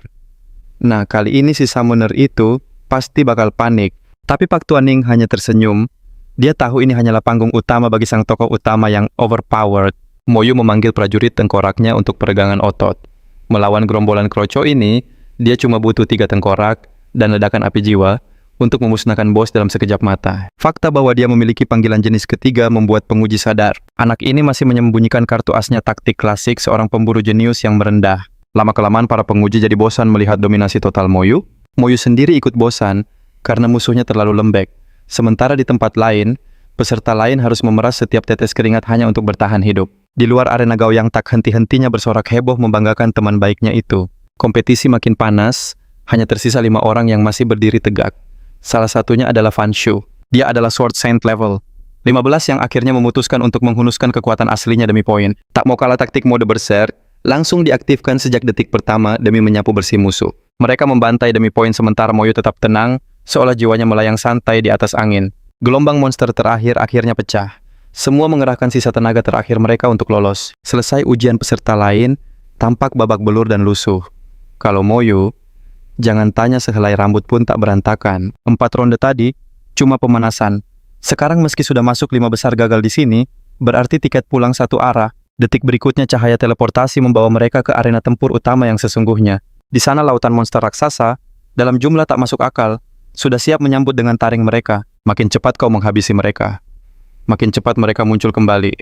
nah kali ini si summoner itu pasti bakal panik. Tapi Pak Tuaning hanya tersenyum. Dia tahu ini hanyalah panggung utama bagi sang tokoh utama yang overpowered. Moyu memanggil prajurit tengkoraknya untuk peregangan otot. Melawan gerombolan kroco ini, dia cuma butuh 3 tengkorak dan ledakan api jiwa untuk memusnahkan bos dalam sekejap mata. Fakta bahwa dia memiliki panggilan jenis ketiga membuat penguji sadar. Anak ini masih menyembunyikan kartu asnya taktik klasik seorang pemburu jenius yang merendah. Lama-kelamaan para penguji jadi bosan melihat dominasi total Moyu. Moyu sendiri ikut bosan karena musuhnya terlalu lembek. Sementara di tempat lain, peserta lain harus memeras setiap tetes keringat hanya untuk bertahan hidup. Di luar arena Gaoyang tak henti-hentinya bersorak heboh membanggakan teman baiknya itu. Kompetisi makin panas, hanya tersisa 5 orang yang masih berdiri tegak. Salah satunya adalah Fan Shu. Dia adalah Sword Saint level 15 yang akhirnya memutuskan untuk menghunuskan kekuatan aslinya demi poin. Tak mau kalah taktik mode berserk, langsung diaktifkan sejak detik pertama demi menyapu bersih musuh. Mereka membantai demi poin sementara Moyu tetap tenang, seolah jiwanya melayang santai di atas angin. Gelombang monster terakhir akhirnya pecah. Semua mengerahkan sisa tenaga terakhir mereka untuk lolos. Selesai ujian, peserta lain tampak babak belur dan lusuh. Kalau Moyu, jangan tanya sehelai rambut pun tak berantakan. 4 ronde tadi cuma pemanasan. Sekarang meski sudah masuk 5 besar gagal di sini, berarti tiket pulang satu arah. Detik berikutnya cahaya teleportasi membawa mereka ke arena tempur utama yang sesungguhnya. Di sana lautan monster raksasa, dalam jumlah tak masuk akal, sudah siap menyambut dengan taring mereka. Makin cepat kau menghabisi mereka, makin cepat mereka muncul kembali.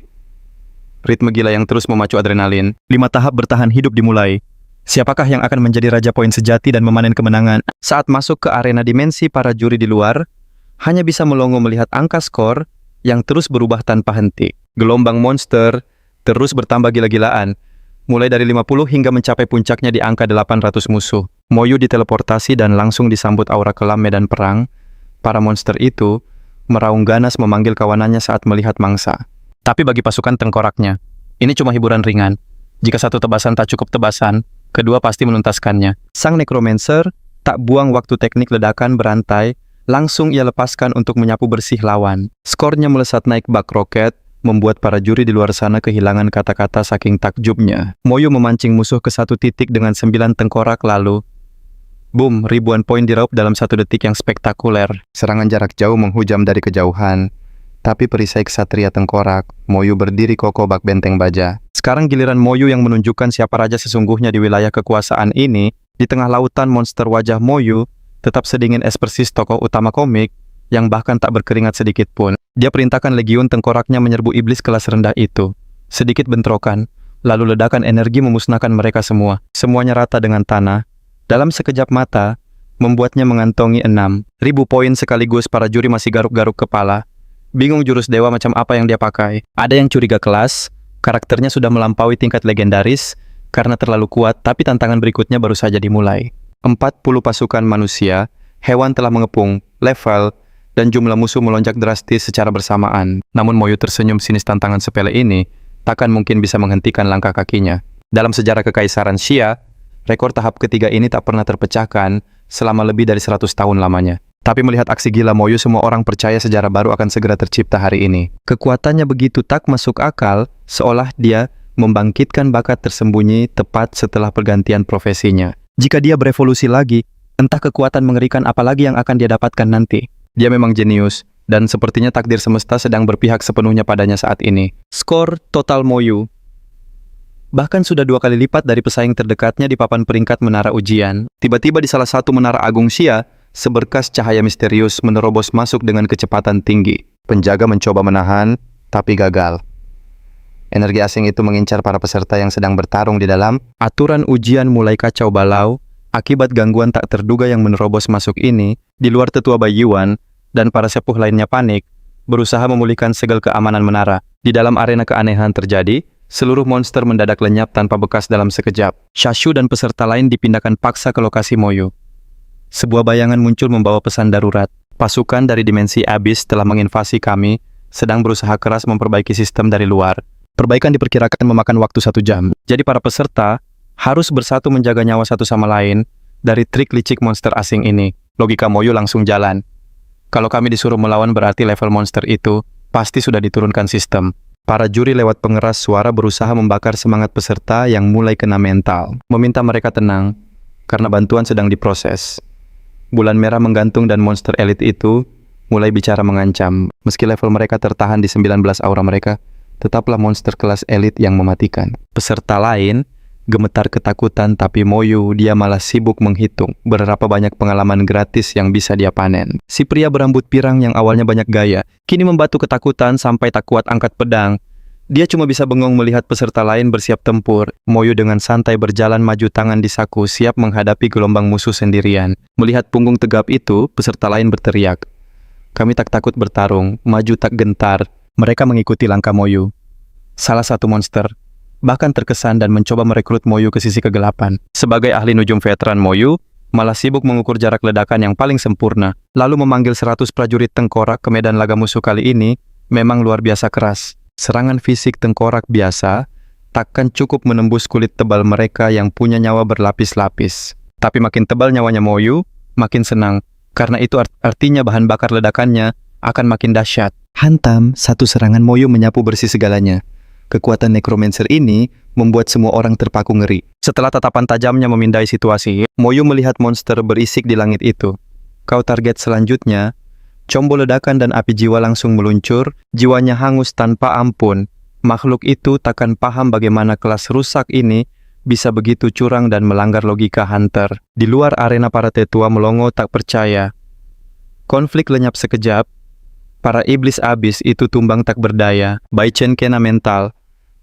Ritme gila yang terus memacu adrenalin. 5 tahap bertahan hidup dimulai. Siapakah yang akan menjadi raja poin sejati dan memanen kemenangan? Saat masuk ke arena dimensi, para juri di luar hanya bisa melongo melihat angka skor yang terus berubah tanpa henti. Gelombang monster terus bertambah gila-gilaan, mulai dari 50 hingga mencapai puncaknya di angka 800 musuh. Moyu diteleportasi dan langsung disambut aura kelam medan perang. Para monster itu meraung ganas memanggil kawanannya saat melihat mangsa. Tapi bagi pasukan tengkoraknya, ini cuma hiburan ringan. Jika satu tebasan tak cukup tebasan, kedua pasti menuntaskannya. Sang Necromancer tak buang waktu teknik ledakan berantai, langsung ia lepaskan untuk menyapu bersih lawan. Skornya melesat naik bak roket, membuat para juri di luar sana kehilangan kata-kata saking takjubnya. Moyu memancing musuh ke satu titik dengan 9 tengkorak lalu, boom, ribuan poin diraup dalam 1 detik yang spektakuler. Serangan jarak jauh menghujam dari kejauhan. Tapi perisai ksatria tengkorak, Moyu berdiri kokoh bak benteng baja. Sekarang giliran Moyu yang menunjukkan siapa raja sesungguhnya di wilayah kekuasaan ini. Di tengah lautan monster, wajah Moyu tetap sedingin es persis tokoh utama komik yang bahkan tak berkeringat sedikit pun. Dia perintahkan legiun tengkoraknya menyerbu iblis kelas rendah itu. Sedikit bentrokan, lalu ledakan energi memusnahkan mereka semua. Semuanya rata dengan tanah. Dalam sekejap mata, membuatnya mengantongi 6.000 poin sekaligus. Para juri masih garuk-garuk kepala. Bingung jurus dewa macam apa yang dia pakai. Ada yang curiga kelas, karakternya sudah melampaui tingkat legendaris karena terlalu kuat, tapi tantangan berikutnya baru saja dimulai. 40 pasukan manusia, hewan telah mengepung, level, dan jumlah musuh melonjak drastis secara bersamaan. Namun Moyu tersenyum sinis. Tantangan sepele ini takkan mungkin bisa menghentikan langkah kakinya. Dalam sejarah Kekaisaran Xia, rekor tahap ketiga ini tak pernah terpecahkan selama lebih dari 100 tahun lamanya. Tapi melihat aksi gila Moyu, semua orang percaya sejarah baru akan segera tercipta hari ini. Kekuatannya begitu tak masuk akal, seolah dia membangkitkan bakat tersembunyi tepat setelah pergantian profesinya. Jika dia berevolusi lagi, entah kekuatan mengerikan apa lagi yang akan dia dapatkan nanti. Dia memang jenius, dan sepertinya takdir semesta sedang berpihak sepenuhnya padanya saat ini. Skor total Moyu bahkan sudah 2 kali lipat dari pesaing terdekatnya di papan peringkat menara ujian. Tiba-tiba di salah satu menara agung Xia, seberkas cahaya misterius menerobos masuk dengan kecepatan tinggi. Penjaga mencoba menahan, tapi gagal. Energi asing itu mengincar para peserta yang sedang bertarung di dalam. Aturan ujian mulai kacau balau akibat gangguan tak terduga yang menerobos masuk ini. Di luar tetua Bai Yuan dan para sepuh lainnya panik, berusaha memulihkan segel keamanan menara. Di dalam arena keanehan terjadi, seluruh monster mendadak lenyap tanpa bekas dalam sekejap. Shashu dan peserta lain dipindahkan paksa ke lokasi Moyu. Sebuah bayangan muncul membawa pesan darurat. Pasukan dari dimensi abis telah menginvasi kami, sedang berusaha keras memperbaiki sistem dari luar. Perbaikan diperkirakan memakan waktu 1 jam. Jadi para peserta harus bersatu menjaga nyawa satu sama lain dari trik licik monster asing ini. Logika Moyu langsung jalan. Kalau kami disuruh melawan berarti level monster itu pasti sudah diturunkan sistem. Para juri lewat pengeras suara berusaha membakar semangat peserta yang mulai kena mental. Meminta mereka tenang, karena bantuan sedang diproses. Bulan merah menggantung dan monster elit itu mulai bicara mengancam. Meski level mereka tertahan di 19 aura mereka, tetaplah monster kelas elit yang mematikan. Peserta lain gemetar ketakutan, tapi Moyu dia malah sibuk menghitung berapa banyak pengalaman gratis yang bisa dia panen. Si pria berambut pirang yang awalnya banyak gaya, kini membatu ketakutan sampai tak kuat angkat pedang. Dia cuma bisa bengong melihat peserta lain bersiap tempur. Moyu dengan santai berjalan maju, tangan di saku, siap menghadapi gelombang musuh sendirian. Melihat punggung tegap itu, peserta lain berteriak, "Kami tak takut bertarung, maju tak gentar." Mereka mengikuti langkah Moyu. Salah satu monster bahkan terkesan dan mencoba merekrut Moyu ke sisi kegelapan. Sebagai ahli nujum veteran, Moyu malah sibuk mengukur jarak ledakan yang paling sempurna, lalu memanggil 100 prajurit tengkorak ke medan laga musuh. Kali ini memang luar biasa keras. Serangan fisik tengkorak biasa takkan cukup menembus kulit tebal mereka yang punya nyawa berlapis-lapis. Tapi makin tebal nyawanya Moyu, makin senang, karena itu artinya bahan bakar ledakannya akan makin dahsyat. Hantam, satu serangan Moyu menyapu bersih segalanya. Kekuatan Necromancer ini membuat semua orang terpaku ngeri. Setelah tatapan tajamnya memindai situasi, Moyu melihat monster berisik di langit itu. Kau target selanjutnya. Combo ledakan dan api jiwa langsung meluncur, jiwanya hangus tanpa ampun. Makhluk itu takkan paham bagaimana kelas rusak ini bisa begitu curang dan melanggar logika Hunter. Di luar arena para tetua melongo tak percaya. Konflik lenyap sekejap. Para iblis abis itu tumbang tak berdaya. Bai Chen kena mental.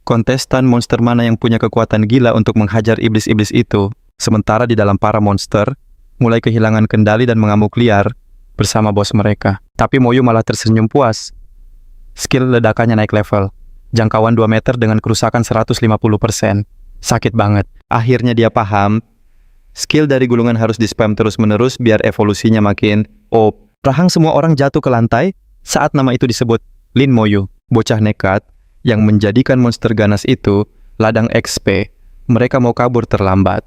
Kontestan monster mana yang punya kekuatan gila untuk menghajar iblis-iblis itu? Sementara di dalam para monster mulai kehilangan kendali dan mengamuk liar bersama bos mereka. Tapi Moyu malah tersenyum puas. Skill ledakannya naik level. Jangkauan 2 meter dengan kerusakan 150%. Sakit banget. Akhirnya dia paham, skill dari gulungan harus di-spam terus-menerus biar evolusinya makin OP. Rahang semua orang jatuh ke lantai saat nama itu disebut. Lin Moyu, bocah nekat yang menjadikan monster ganas itu ladang XP. Mereka mau kabur terlambat.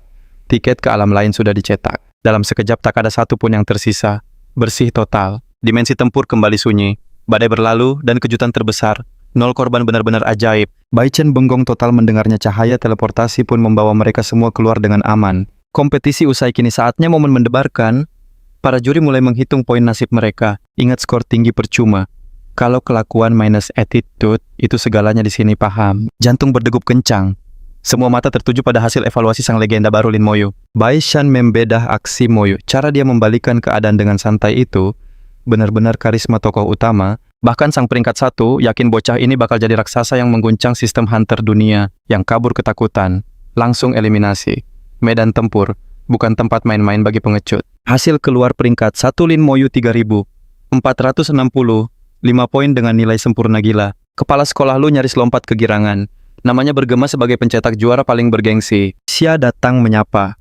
Tiket ke alam lain sudah dicetak. Dalam sekejap tak ada satu pun yang tersisa. Bersih total. Dimensi tempur kembali sunyi. Badai berlalu dan kejutan terbesar. 0 korban benar-benar ajaib. Bai Chen bengong total mendengarnya. Cahaya teleportasi pun membawa mereka semua keluar dengan aman. Kompetisi usai, kini saatnya momen mendebarkan. Para juri mulai menghitung poin nasib mereka. Ingat, skor tinggi percuma. Kalau kelakuan minus attitude, itu segalanya di sini, paham. Jantung berdegup kencang. Semua mata tertuju pada hasil evaluasi sang legenda baru Lin Moyu. Bai Shan membedah aksi Moyu. Cara dia membalikan keadaan dengan santai itu benar-benar karisma tokoh utama. Bahkan sang peringkat 1 yakin bocah ini bakal jadi raksasa yang mengguncang sistem hunter dunia, yang kabur ketakutan. Langsung eliminasi. Medan tempur, bukan tempat main-main bagi pengecut. Hasil keluar peringkat 1 Lin Moyu 3000, 460, 5 poin dengan nilai sempurna gila. Kepala sekolah lu nyaris lompat kegirangan. Namanya bergema sebagai pencetak juara paling bergengsi. Xia datang menyapa.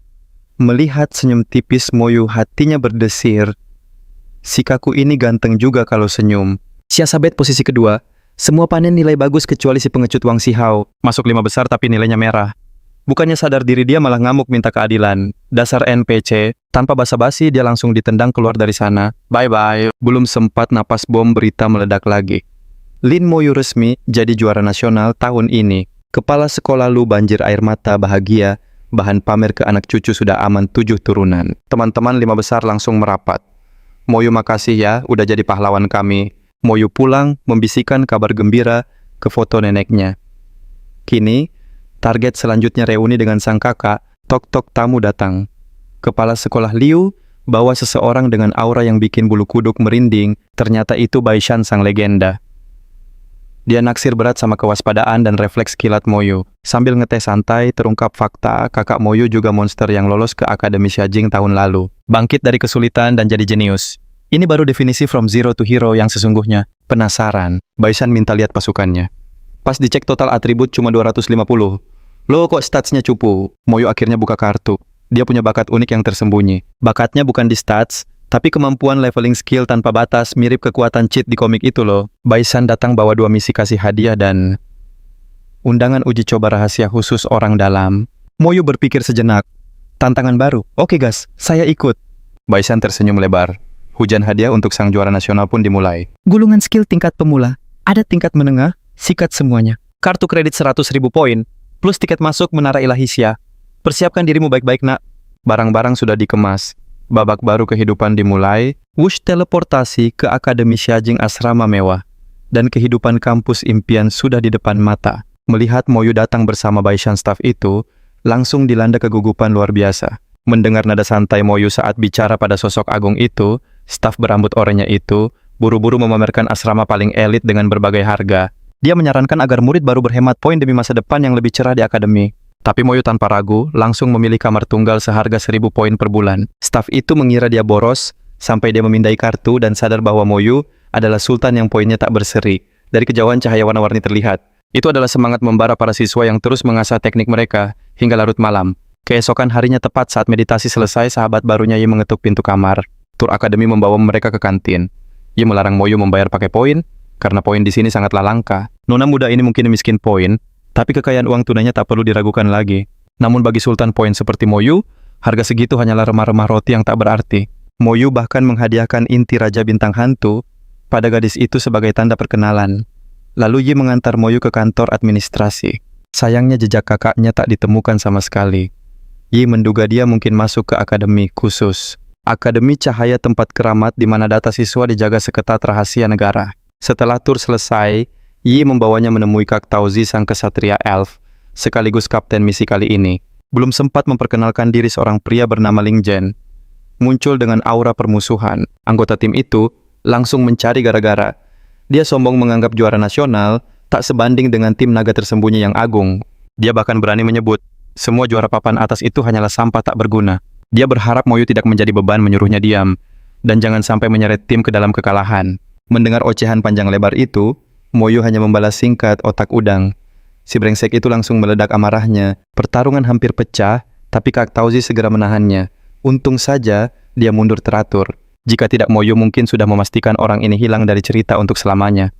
Melihat senyum tipis Moyu, hatinya berdesir. Si kaku ini ganteng juga kalau senyum. Xia sabet posisi kedua. Semua panen nilai bagus kecuali si pengecut Wang Xihao. Masuk 5 besar tapi nilainya merah. Bukannya sadar diri dia malah ngamuk minta keadilan. Dasar NPC, tanpa basa-basi dia langsung ditendang keluar dari sana. Bye-bye. Belum sempat napas bom berita meledak lagi. Lin Moyu resmi jadi juara nasional tahun ini. Kepala sekolah lu banjir air mata bahagia. Bahan pamer ke anak cucu sudah aman 7 turunan. Teman-teman 5 besar langsung merapat. Moyu makasih ya, udah jadi pahlawan kami. Moyu pulang membisikkan kabar gembira ke foto neneknya. Kini, target selanjutnya reuni dengan sang kakak. Tok-tok tamu datang. Kepala sekolah Liu bawa seseorang dengan aura yang bikin bulu kuduk merinding. Ternyata itu Baishan sang legenda. Dia naksir berat sama kewaspadaan dan refleks kilat Moyu. Sambil ngetes santai, terungkap fakta kakak Moyu juga monster yang lolos ke Akademi Xiajing tahun lalu. Bangkit dari kesulitan dan jadi jenius. Ini baru definisi from zero to hero yang sesungguhnya. Penasaran, Baishan minta lihat pasukannya. Pas dicek total atribut cuma 250. Loh kok statsnya cupu? Moyu akhirnya buka kartu. Dia punya bakat unik yang tersembunyi. Bakatnya bukan di stats, tapi kemampuan leveling skill tanpa batas mirip kekuatan cheat di komik itu loh. Baishan datang bawa 2 misi kasih hadiah dan undangan uji coba rahasia khusus orang dalam. Moyu berpikir sejenak. Tantangan baru. Oke gas, saya ikut. Baishan tersenyum lebar. Hujan hadiah untuk sang juara nasional pun dimulai. Gulungan skill tingkat pemula. Ada tingkat menengah, sikat semuanya. Kartu kredit 100.000 poin, plus tiket masuk Menara Ilahi Xia. Persiapkan dirimu baik-baik nak. Barang-barang sudah dikemas. Babak baru kehidupan dimulai. Wush teleportasi ke Akademi Xiajing asrama mewah. Dan kehidupan kampus impian sudah di depan mata. Melihat Moyu datang bersama Baishan staff itu, langsung dilanda kegugupan luar biasa. Mendengar nada santai Moyu saat bicara pada sosok agung itu, staf berambut oranye itu buru-buru memamerkan asrama paling elit dengan berbagai harga. Dia menyarankan agar murid baru berhemat poin demi masa depan yang lebih cerah di akademi. Tapi Moyu tanpa ragu langsung memilih kamar tunggal seharga 1.000 poin per bulan. Staf itu mengira dia boros sampai dia memindai kartu dan sadar bahwa Moyu adalah sultan yang poinnya tak berseri. Dari kejauhan cahaya warna-warni terlihat. Itu adalah semangat membara para siswa yang terus mengasah teknik mereka hingga larut malam. Keesokan harinya tepat saat meditasi selesai, sahabat barunya Yi mengetuk pintu kamar. Tur akademi membawa mereka ke kantin. Yi melarang Moyu membayar pakai poin karena poin di sini sangatlah langka. Nona muda ini mungkin miskin poin, tapi kekayaan uang tunainya tak perlu diragukan lagi. Namun bagi sultan poin seperti Moyu, harga segitu hanyalah remah-remah roti yang tak berarti. Moyu bahkan menghadiahkan inti Raja Bintang Hantu pada gadis itu sebagai tanda perkenalan. Lalu Yi mengantar Moyu ke kantor administrasi. Sayangnya jejak kakaknya tak ditemukan sama sekali. Yi menduga dia mungkin masuk ke akademi khusus. Akademi Cahaya, tempat keramat di mana data siswa dijaga seketat rahasia negara. Setelah tur selesai, Yi membawanya menemui Kak Tauzi sang kesatria elf, sekaligus kapten misi kali ini. Belum sempat memperkenalkan diri, seorang pria bernama Ling Zhen muncul dengan aura permusuhan. Anggota tim itu langsung mencari gara-gara. Dia sombong menganggap juara nasional tak sebanding dengan tim naga tersembunyi yang agung. Dia bahkan berani menyebut semua juara papan atas itu hanyalah sampah tak berguna. Dia berharap Moyu tidak menjadi beban, menyuruhnya diam dan jangan sampai menyeret tim ke dalam kekalahan. Mendengar ocehan panjang lebar itu, Moyu hanya membalas singkat otak udang. Si brengsek itu langsung meledak amarahnya. Pertarungan hampir pecah, tapi Kak Tauzi segera menahannya. Untung saja dia mundur teratur. Jika tidak, Moyu mungkin sudah memastikan orang ini hilang dari cerita untuk selamanya.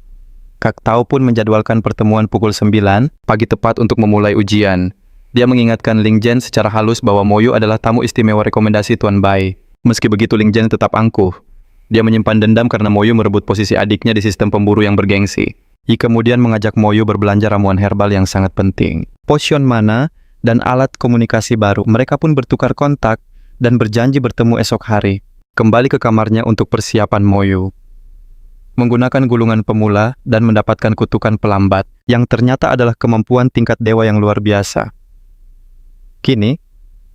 Kak Tau pun menjadwalkan pertemuan pukul 9 pagi tepat untuk memulai ujian. Dia mengingatkan Ling Zhen secara halus bahwa Moyu adalah tamu istimewa rekomendasi Tuan Bai. Meski begitu, Ling Zhen tetap angkuh. Dia menyimpan dendam karena Moyu merebut posisi adiknya di sistem pemburu yang bergengsi. Yi kemudian mengajak Moyu berbelanja ramuan herbal yang sangat penting, potion mana, dan alat komunikasi baru. Mereka pun bertukar kontak dan berjanji bertemu esok hari. Kembali ke kamarnya untuk persiapan Moyu. Menggunakan gulungan pemula dan mendapatkan kutukan pelambat, yang ternyata adalah kemampuan tingkat dewa yang luar biasa. Kini,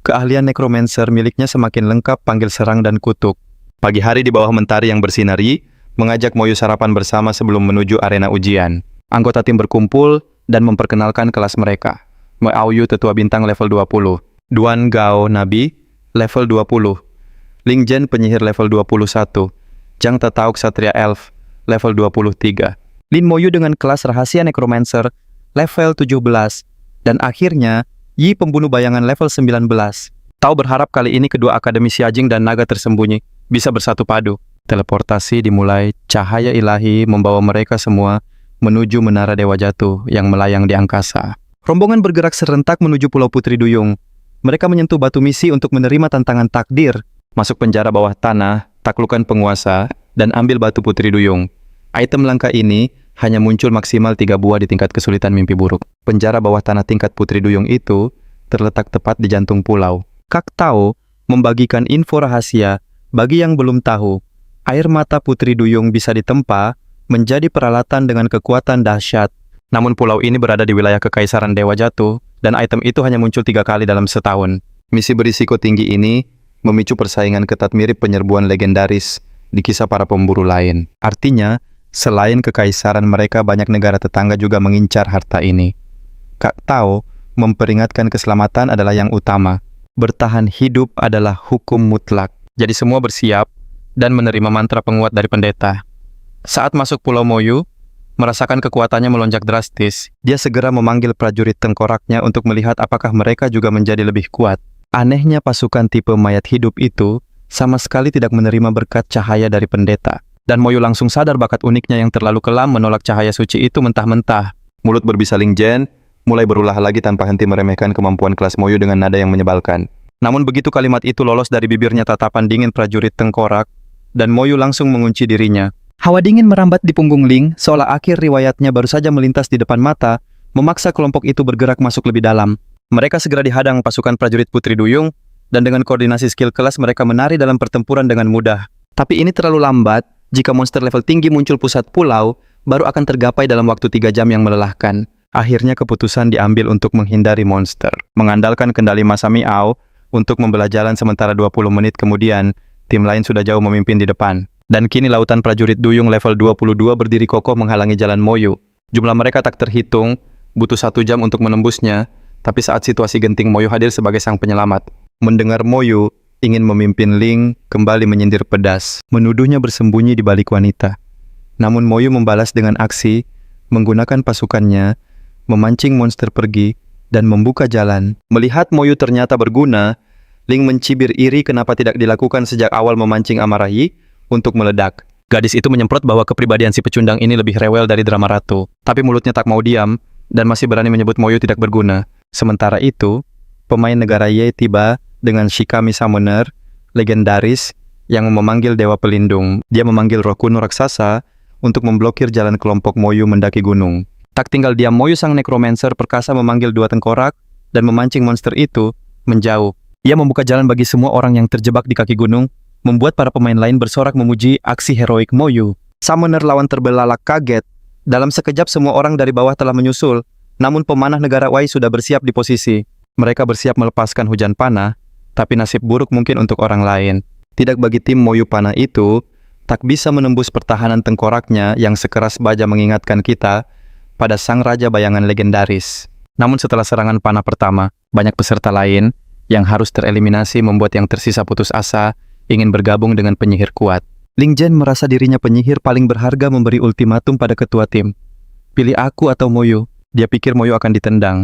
keahlian necromancer miliknya semakin lengkap, panggil serang dan kutuk. Pagi hari di bawah mentari yang bersinari, mengajak Moyu sarapan bersama sebelum menuju arena ujian. Anggota tim berkumpul dan memperkenalkan kelas mereka. Mo Aoyu tetua bintang level 20, Duan Gao Nabi level 20, Ling Jen penyihir level 21, Jang Tatauk Satria Elf level 23, Lin Moyu dengan kelas rahasia Necromancer level 17, dan akhirnya Yi pembunuh bayangan level 19. Tao berharap kali ini kedua akademisi Ajing dan naga tersembunyi bisa bersatu padu. Teleportasi dimulai, cahaya ilahi membawa mereka semua menuju menara Dewa Jatuh yang melayang di angkasa. Rombongan bergerak serentak menuju Pulau Putri Duyung. Mereka menyentuh batu misi untuk menerima tantangan takdir, masuk penjara bawah tanah, taklukkan penguasa, dan ambil batu Putri Duyung. Item langka ini hanya muncul maksimal 3 buah di tingkat kesulitan mimpi buruk. Penjara bawah tanah tingkat Putri Duyung itu terletak tepat di jantung pulau. Kak Tao membagikan info rahasia bagi yang belum tahu. Air mata Putri Duyung bisa ditempa menjadi peralatan dengan kekuatan dahsyat. Namun pulau ini berada di wilayah Kekaisaran Dewa Jatuh, dan item itu hanya muncul 3 kali dalam setahun. Misi berisiko tinggi ini memicu persaingan ketat mirip penyerbuan legendaris di kisah para pemburu lain. Artinya, selain kekaisaran mereka, banyak negara tetangga juga mengincar harta ini. Kak Tao memperingatkan keselamatan adalah yang utama. Bertahan hidup adalah hukum mutlak. Jadi semua bersiap dan menerima mantra penguat dari pendeta. Saat masuk Pulau Moyu, merasakan kekuatannya melonjak drastis, dia segera memanggil prajurit tengkoraknya untuk melihat apakah mereka juga menjadi lebih kuat. Anehnya pasukan tipe mayat hidup itu sama sekali tidak menerima berkat cahaya dari pendeta. Dan Moyu langsung sadar bakat uniknya yang terlalu kelam menolak cahaya suci itu mentah-mentah. Mulut berbisa Ling Jen mulai berulah lagi tanpa henti meremehkan kemampuan kelas Moyu dengan nada yang menyebalkan. Namun begitu kalimat itu lolos dari bibirnya, tatapan dingin prajurit tengkorak, dan Moyu langsung mengunci dirinya. Hawa dingin merambat di punggung Ling, seolah akhir riwayatnya baru saja melintas di depan mata, memaksa kelompok itu bergerak masuk lebih dalam. Mereka segera dihadang pasukan prajurit Putri Duyung, dan dengan koordinasi skill kelas mereka menari dalam pertempuran dengan mudah. Tapi ini terlalu lambat. Jika monster level tinggi muncul pusat pulau, baru akan tergapai dalam waktu 3 jam yang melelahkan. Akhirnya keputusan diambil untuk menghindari monster. Mengandalkan kendali Masami Ao untuk membelah jalan, sementara 20 menit kemudian, tim lain sudah jauh memimpin di depan. Dan kini lautan prajurit Duyung level 22 berdiri kokoh menghalangi jalan Moyu. Jumlah mereka tak terhitung, butuh 1 jam untuk menembusnya, tapi saat situasi genting Moyu hadir sebagai sang penyelamat. Mendengar Moyu ingin memimpin Ling, kembali menyindir pedas, menuduhnya bersembunyi di balik wanita. Namun Moyu membalas dengan aksi, menggunakan pasukannya, memancing monster pergi, dan membuka jalan. Melihat Moyu ternyata berguna, Ling mencibir iri kenapa tidak dilakukan sejak awal memancing amarah Yi untuk meledak. Gadis itu menyemprot bahwa kepribadian si pecundang ini lebih rewel dari drama ratu. Tapi mulutnya tak mau diam, dan masih berani menyebut Moyu tidak berguna. Sementara itu, pemain negara Ye tiba dengan Shikami Summoner, legendaris, yang memanggil Dewa Pelindung. Dia memanggil roh kuno raksasa untuk memblokir jalan kelompok Moyu mendaki gunung. Tak tinggal diam, Moyu sang Necromancer perkasa memanggil 2 tengkorak dan memancing monster itu menjauh. Ia membuka jalan bagi semua orang yang terjebak di kaki gunung, membuat para pemain lain bersorak memuji aksi heroik Moyu. Summoner lawan terbelalak kaget. Dalam sekejap semua orang dari bawah telah menyusul, namun pemanah negara Wei sudah bersiap di posisi. Mereka bersiap melepaskan hujan panah, tapi nasib buruk mungkin untuk orang lain. Tidak bagi tim Moyu panah itu, tak bisa menembus pertahanan tengkoraknya yang sekeras baja mengingatkan kita pada sang raja bayangan legendaris. Namun setelah serangan panah pertama, banyak peserta lain yang harus tereliminasi membuat yang tersisa putus asa ingin bergabung dengan penyihir kuat. Ling Jen merasa dirinya penyihir paling berharga memberi ultimatum pada ketua tim. Pilih aku atau Moyu. Dia pikir Moyu akan ditendang.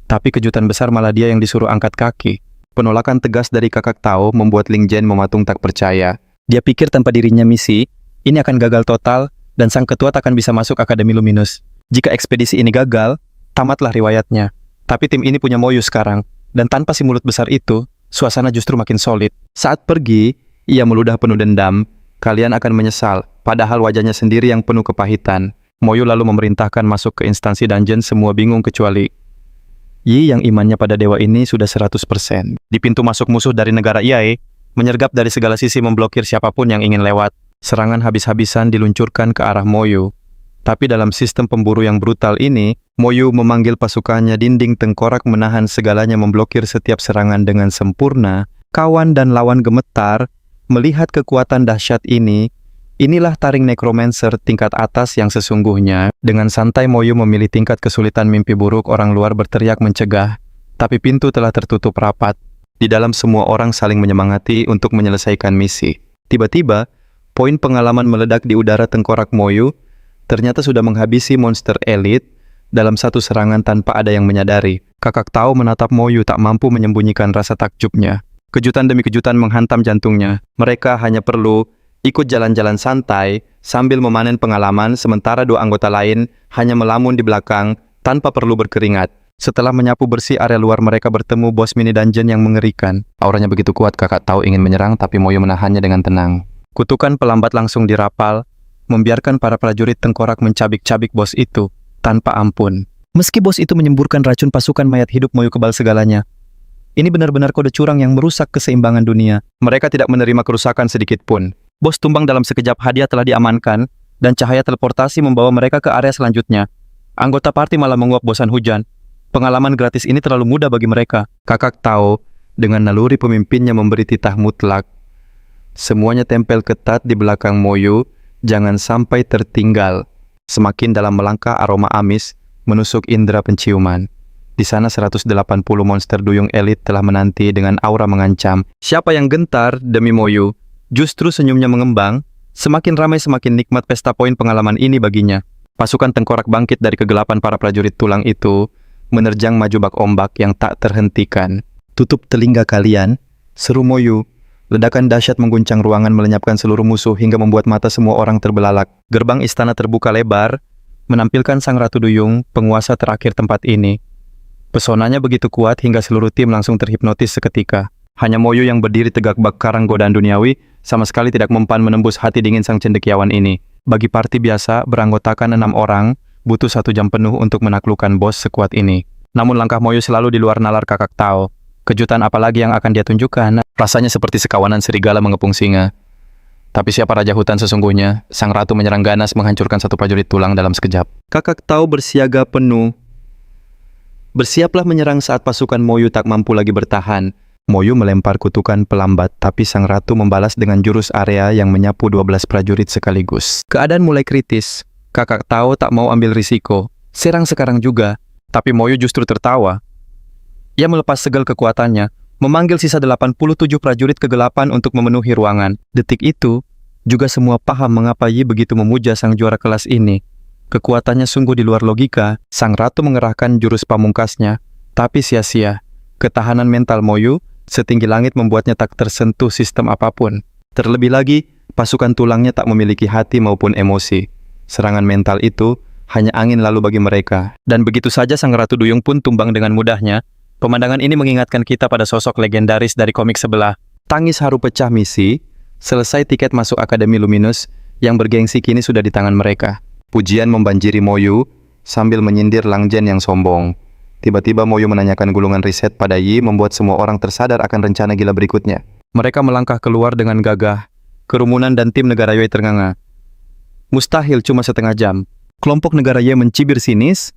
Tapi kejutan besar malah dia yang disuruh angkat kaki. Penolakan tegas dari kakak Tao membuat Ling Jen mematung tak percaya. Dia pikir tanpa dirinya misi, ini akan gagal total dan sang ketua tak akan bisa masuk Akademi Luminous. Jika ekspedisi ini gagal, tamatlah riwayatnya. Tapi tim ini punya Moyu sekarang, dan tanpa si mulut besar itu, suasana justru makin solid. Saat pergi, ia meludah penuh dendam. Kalian akan menyesal, padahal wajahnya sendiri yang penuh kepahitan. Moyu lalu memerintahkan masuk ke instansi dungeon, semua bingung kecuali Yi yang imannya pada dewa ini sudah 100%. Di pintu masuk musuh dari negara Yae, menyergap dari segala sisi memblokir siapapun yang ingin lewat. Serangan habis-habisan diluncurkan ke arah Moyu. Tapi dalam sistem pemburu yang brutal ini, Moyu memanggil pasukannya. Dinding tengkorak menahan segalanya, memblokir setiap serangan dengan sempurna. Kawan dan lawan gemetar melihat kekuatan dahsyat ini. Inilah taring necromancer tingkat atas yang sesungguhnya. Dengan santai Moyu memilih tingkat kesulitan mimpi buruk. Orang luar berteriak mencegah, tapi pintu telah tertutup rapat. Di dalam semua orang saling menyemangati untuk menyelesaikan misi. Tiba-tiba, poin pengalaman meledak di udara tengkorak Moyu. Ternyata sudah menghabisi monster elit dalam satu serangan tanpa ada yang menyadari. Kakak Tao menatap Moyu tak mampu menyembunyikan rasa takjubnya. Kejutan demi kejutan menghantam jantungnya. Mereka hanya perlu ikut jalan-jalan santai sambil memanen pengalaman, sementara dua anggota lain hanya melamun di belakang tanpa perlu berkeringat. Setelah menyapu bersih area luar, mereka bertemu bos mini dungeon yang mengerikan. Auranya begitu kuat, Kakak Tao ingin menyerang, tapi Moyu menahannya dengan tenang. Kutukan pelambat langsung dirapal, membiarkan para prajurit tengkorak mencabik-cabik bos itu tanpa ampun. Meski bos itu menyemburkan racun, pasukan mayat hidup Moyu kebal segalanya. Ini benar-benar kode curang yang merusak keseimbangan dunia. Mereka tidak menerima kerusakan sedikit pun. Bos tumbang dalam sekejap, hadiah telah diamankan, dan cahaya teleportasi membawa mereka ke area selanjutnya. Anggota party malah menguap bosan hujan. Pengalaman gratis ini terlalu mudah bagi mereka. Kakak Tao dengan naluri pemimpinnya memberi titah mutlak. Semuanya tempel ketat di belakang Moyu. Jangan sampai tertinggal. Semakin dalam melangkah, aroma amis menusuk indera penciuman. Di sana 180 monster duyung elit telah menanti dengan aura mengancam. Siapa yang gentar demi Moyu? Justru senyumnya mengembang. Semakin ramai semakin nikmat pesta poin pengalaman ini baginya. Pasukan tengkorak bangkit dari kegelapan para prajurit tulang itu, menerjang maju bak ombak yang tak terhentikan. Tutup telinga kalian, seru Moyu. Ledakan dahsyat mengguncang ruangan, melenyapkan seluruh musuh hingga membuat mata semua orang terbelalak. Gerbang istana terbuka lebar, menampilkan sang Ratu Duyung, penguasa terakhir tempat ini. Pesonanya begitu kuat hingga seluruh tim langsung terhipnotis seketika. Hanya Moyu yang berdiri tegak bak karang godaan duniawi, sama sekali tidak mempan menembus hati dingin sang cendekiawan ini. Bagi parti biasa, beranggotakan 6 orang, butuh 1 jam penuh untuk menaklukkan bos sekuat ini. Namun langkah Moyu selalu di luar nalar Kakak Tao. Kejutan apa lagi yang akan dia tunjukkan? Rasanya seperti sekawanan serigala mengepung singa. Tapi siapa raja hutan sesungguhnya? Sang ratu menyerang ganas, menghancurkan satu prajurit tulang dalam sekejap. Kakak Tao bersiaga penuh. Bersiaplah menyerang saat pasukan Moyu tak mampu lagi bertahan. Moyu melempar kutukan pelambat, tapi sang ratu membalas dengan jurus area yang menyapu 12 prajurit sekaligus. Keadaan mulai kritis. Kakak Tao tak mau ambil risiko. Serang sekarang juga. Tapi Moyu justru tertawa. Ia melepas segel kekuatannya, memanggil sisa 87 prajurit kegelapan untuk memenuhi ruangan. Detik itu, juga semua paham mengapa Yi begitu memuja sang juara kelas ini. Kekuatannya sungguh di luar logika. Sang ratu mengerahkan jurus pamungkasnya, tapi sia-sia. Ketahanan mental Moyu setinggi langit membuatnya tak tersentuh sistem apapun. Terlebih lagi, pasukan tulangnya tak memiliki hati maupun emosi. Serangan mental itu hanya angin lalu bagi mereka. Dan begitu saja sang Ratu Duyung pun tumbang dengan mudahnya. Pemandangan ini mengingatkan kita pada sosok legendaris dari komik sebelah. Tangis haru pecah misi, selesai tiket masuk Akademi Luminous, yang bergengsi kini sudah di tangan mereka. Pujian membanjiri Moyu, sambil menyindir Langjen yang sombong. Tiba-tiba Moyu menanyakan gulungan riset pada Yi, membuat semua orang tersadar akan rencana gila berikutnya. Mereka melangkah keluar dengan gagah. Kerumunan dan tim negara Yue ternganga. Mustahil cuma setengah jam. Kelompok negara Ye mencibir sinis.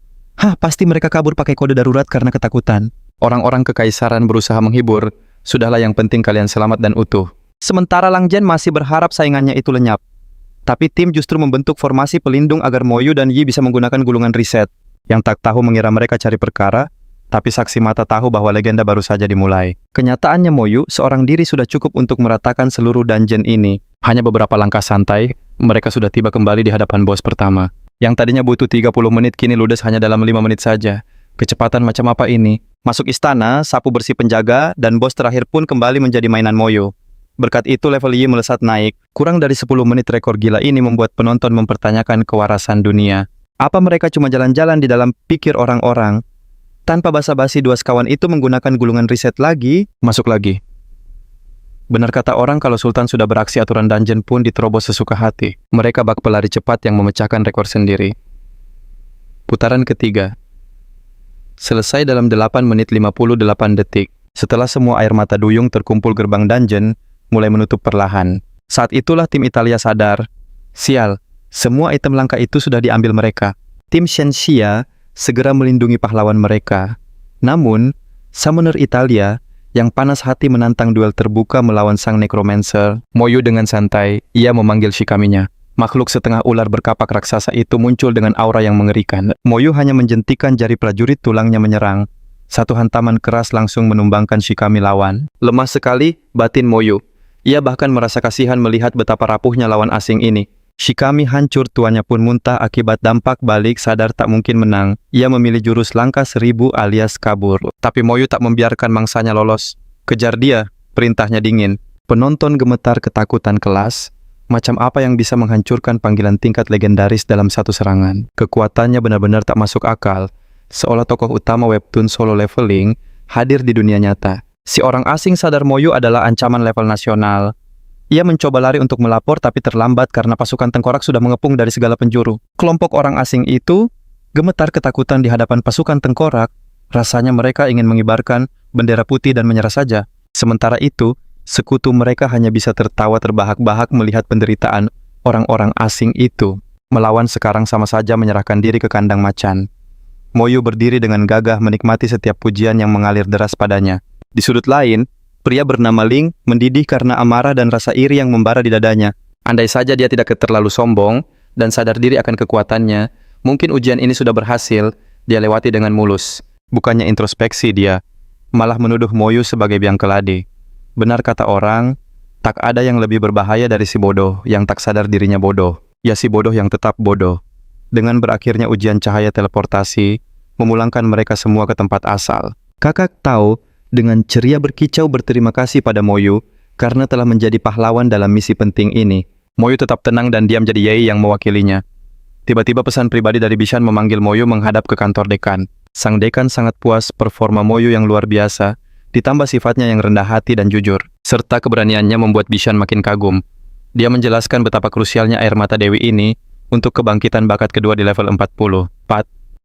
Pasti mereka kabur pakai kode darurat karena ketakutan. Orang-orang kekaisaran berusaha menghibur. Sudahlah, yang penting kalian selamat dan utuh. Sementara Langjen masih berharap saingannya itu lenyap. Tapi tim justru membentuk formasi pelindung agar Moyu dan Yi bisa menggunakan gulungan riset. Yang tak tahu mengira mereka cari perkara, tapi saksi mata tahu bahwa legenda baru saja dimulai. Kenyataannya Moyu seorang diri sudah cukup untuk meratakan seluruh dungeon ini. Hanya beberapa langkah santai, mereka sudah tiba kembali di hadapan bos pertama. Yang tadinya butuh 30 menit kini ludes hanya dalam 5 menit saja. Kecepatan macam apa ini? Masuk istana, sapu bersih penjaga, dan bos terakhir pun kembali menjadi mainan Moyu. Berkat itu level Yi melesat naik. Kurang dari 10 menit rekor gila ini membuat penonton mempertanyakan kewarasan dunia. Apa mereka cuma jalan-jalan di dalam pikir orang-orang? Tanpa basa-basi, dua sekawan itu menggunakan gulungan riset lagi, masuk lagi. Benar kata orang, kalau Sultan sudah beraksi, aturan dungeon pun diterobos sesuka hati. Mereka bak pelari cepat yang memecahkan rekor sendiri. Putaran ketiga. Selesai dalam 8 menit 58 detik. Setelah semua air mata duyung terkumpul, gerbang dungeon mulai menutup perlahan. Saat itulah tim Italia sadar. Sial, semua item langka itu sudah diambil mereka. Tim Shenxia segera melindungi pahlawan mereka. Namun, Summoner Italia yang panas hati menantang duel terbuka melawan sang necromancer. Moyu dengan santai, ia memanggil Shikaminya. Makhluk setengah ular berkapak raksasa itu muncul dengan aura yang mengerikan. Moyu hanya menjentikan jari prajurit tulangnya menyerang. Satu hantaman keras langsung menumbangkan Shikami lawan. Lemah sekali batin Moyu. Ia bahkan merasa kasihan melihat betapa rapuhnya lawan asing ini. Shikami hancur, tuannya pun muntah akibat dampak balik, sadar tak mungkin menang. Ia memilih jurus langkah 1000 alias kabur. Tapi Moyu tak membiarkan mangsanya lolos. Kejar dia, perintahnya dingin. Penonton gemetar ketakutan kelas. Macam apa yang bisa menghancurkan panggilan tingkat legendaris dalam satu serangan? Kekuatannya benar-benar tak masuk akal. Seolah tokoh utama webtoon solo leveling hadir di dunia nyata. Si orang asing sadar Moyu adalah ancaman level nasional. Ia mencoba lari untuk melapor tapi terlambat karena pasukan tengkorak sudah mengepung dari segala penjuru. Kelompok orang asing itu gemetar ketakutan di hadapan pasukan tengkorak. Rasanya mereka ingin mengibarkan bendera putih dan menyerah saja. Sementara itu, sekutu mereka hanya bisa tertawa terbahak-bahak melihat penderitaan orang-orang asing itu. Melawan sekarang sama saja menyerahkan diri ke kandang macan. Moyu berdiri dengan gagah menikmati setiap pujian yang mengalir deras padanya. Di sudut lain, pria bernama Ling mendidih karena amarah dan rasa iri yang membara di dadanya. Andai saja dia tidak terlalu sombong dan sadar diri akan kekuatannya, mungkin ujian ini sudah berhasil, dia lewati dengan mulus. Bukannya introspeksi dia, malah menuduh Moyu sebagai biang keladi. Benar kata orang, tak ada yang lebih berbahaya dari si bodoh yang tak sadar dirinya bodoh. Ya si bodoh yang tetap bodoh. Dengan berakhirnya ujian cahaya teleportasi, memulangkan mereka semua ke tempat asal. Kakak tahu, dengan ceria berkicau berterima kasih pada Moyu karena telah menjadi pahlawan dalam misi penting ini. Moyu tetap tenang dan diam jadi Yei yang mewakilinya. Tiba-tiba pesan pribadi dari Bishan memanggil Moyu menghadap ke kantor dekan. Sang dekan sangat puas performa Moyu yang luar biasa, ditambah sifatnya yang rendah hati dan jujur, serta keberaniannya membuat Bishan makin kagum. Dia menjelaskan betapa krusialnya air mata Dewi ini untuk kebangkitan bakat kedua di level 40.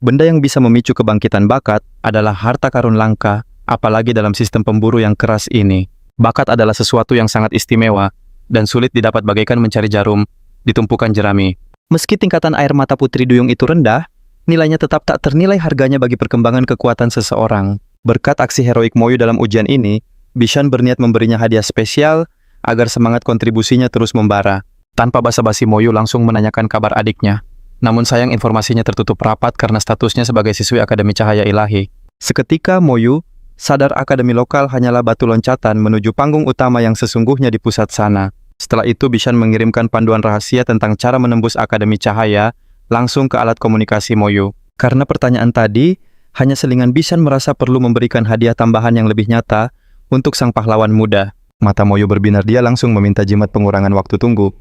Benda yang bisa memicu kebangkitan bakat adalah harta karun langka, apalagi dalam sistem pemburu yang keras ini. Bakat adalah sesuatu yang sangat istimewa dan sulit didapat bagaikan mencari jarum di tumpukan jerami. Meski tingkatan air mata Putri Duyung itu rendah, nilainya tetap tak ternilai harganya bagi perkembangan kekuatan seseorang. Berkat aksi heroik Moyu dalam ujian ini, Bishan berniat memberinya hadiah spesial agar semangat kontribusinya terus membara. Tanpa basa-basi, Moyu langsung menanyakan kabar adiknya. Namun sayang informasinya tertutup rapat karena statusnya sebagai siswi Akademi Cahaya Ilahi. Seketika Moyu sadar akademi lokal hanyalah batu loncatan menuju panggung utama yang sesungguhnya di pusat sana. Setelah itu Bishan mengirimkan panduan rahasia tentang cara menembus Akademi Cahaya langsung ke alat komunikasi Moyu. Karena pertanyaan tadi, hanya selingan Bishan merasa perlu memberikan hadiah tambahan yang lebih nyata untuk sang pahlawan muda. Mata Moyu berbinar, dia langsung meminta jimat pengurangan waktu tunggu,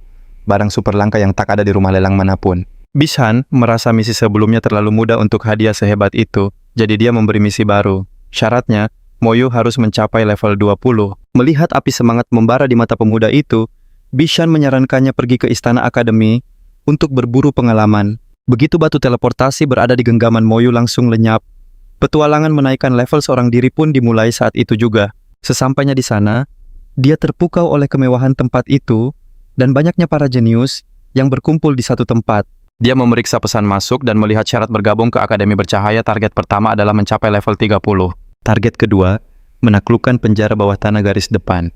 barang super langka yang tak ada di rumah lelang manapun. Bishan merasa misi sebelumnya terlalu mudah untuk hadiah sehebat itu, jadi dia memberi misi baru. Syaratnya, Moyu harus mencapai level 20. Melihat api semangat membara di mata pemuda itu, Bishan menyarankannya pergi ke Istana Akademi untuk berburu pengalaman. Begitu batu teleportasi berada di genggaman Moyu langsung lenyap. Petualangan menaikkan level seorang diri pun dimulai saat itu juga. Sesampainya di sana, dia terpukau oleh kemewahan tempat itu dan banyaknya para jenius yang berkumpul di satu tempat. Dia memeriksa pesan masuk dan melihat syarat bergabung ke Akademi Bercahaya. Target pertama adalah mencapai level 30. Target kedua, menaklukkan penjara bawah tanah garis depan.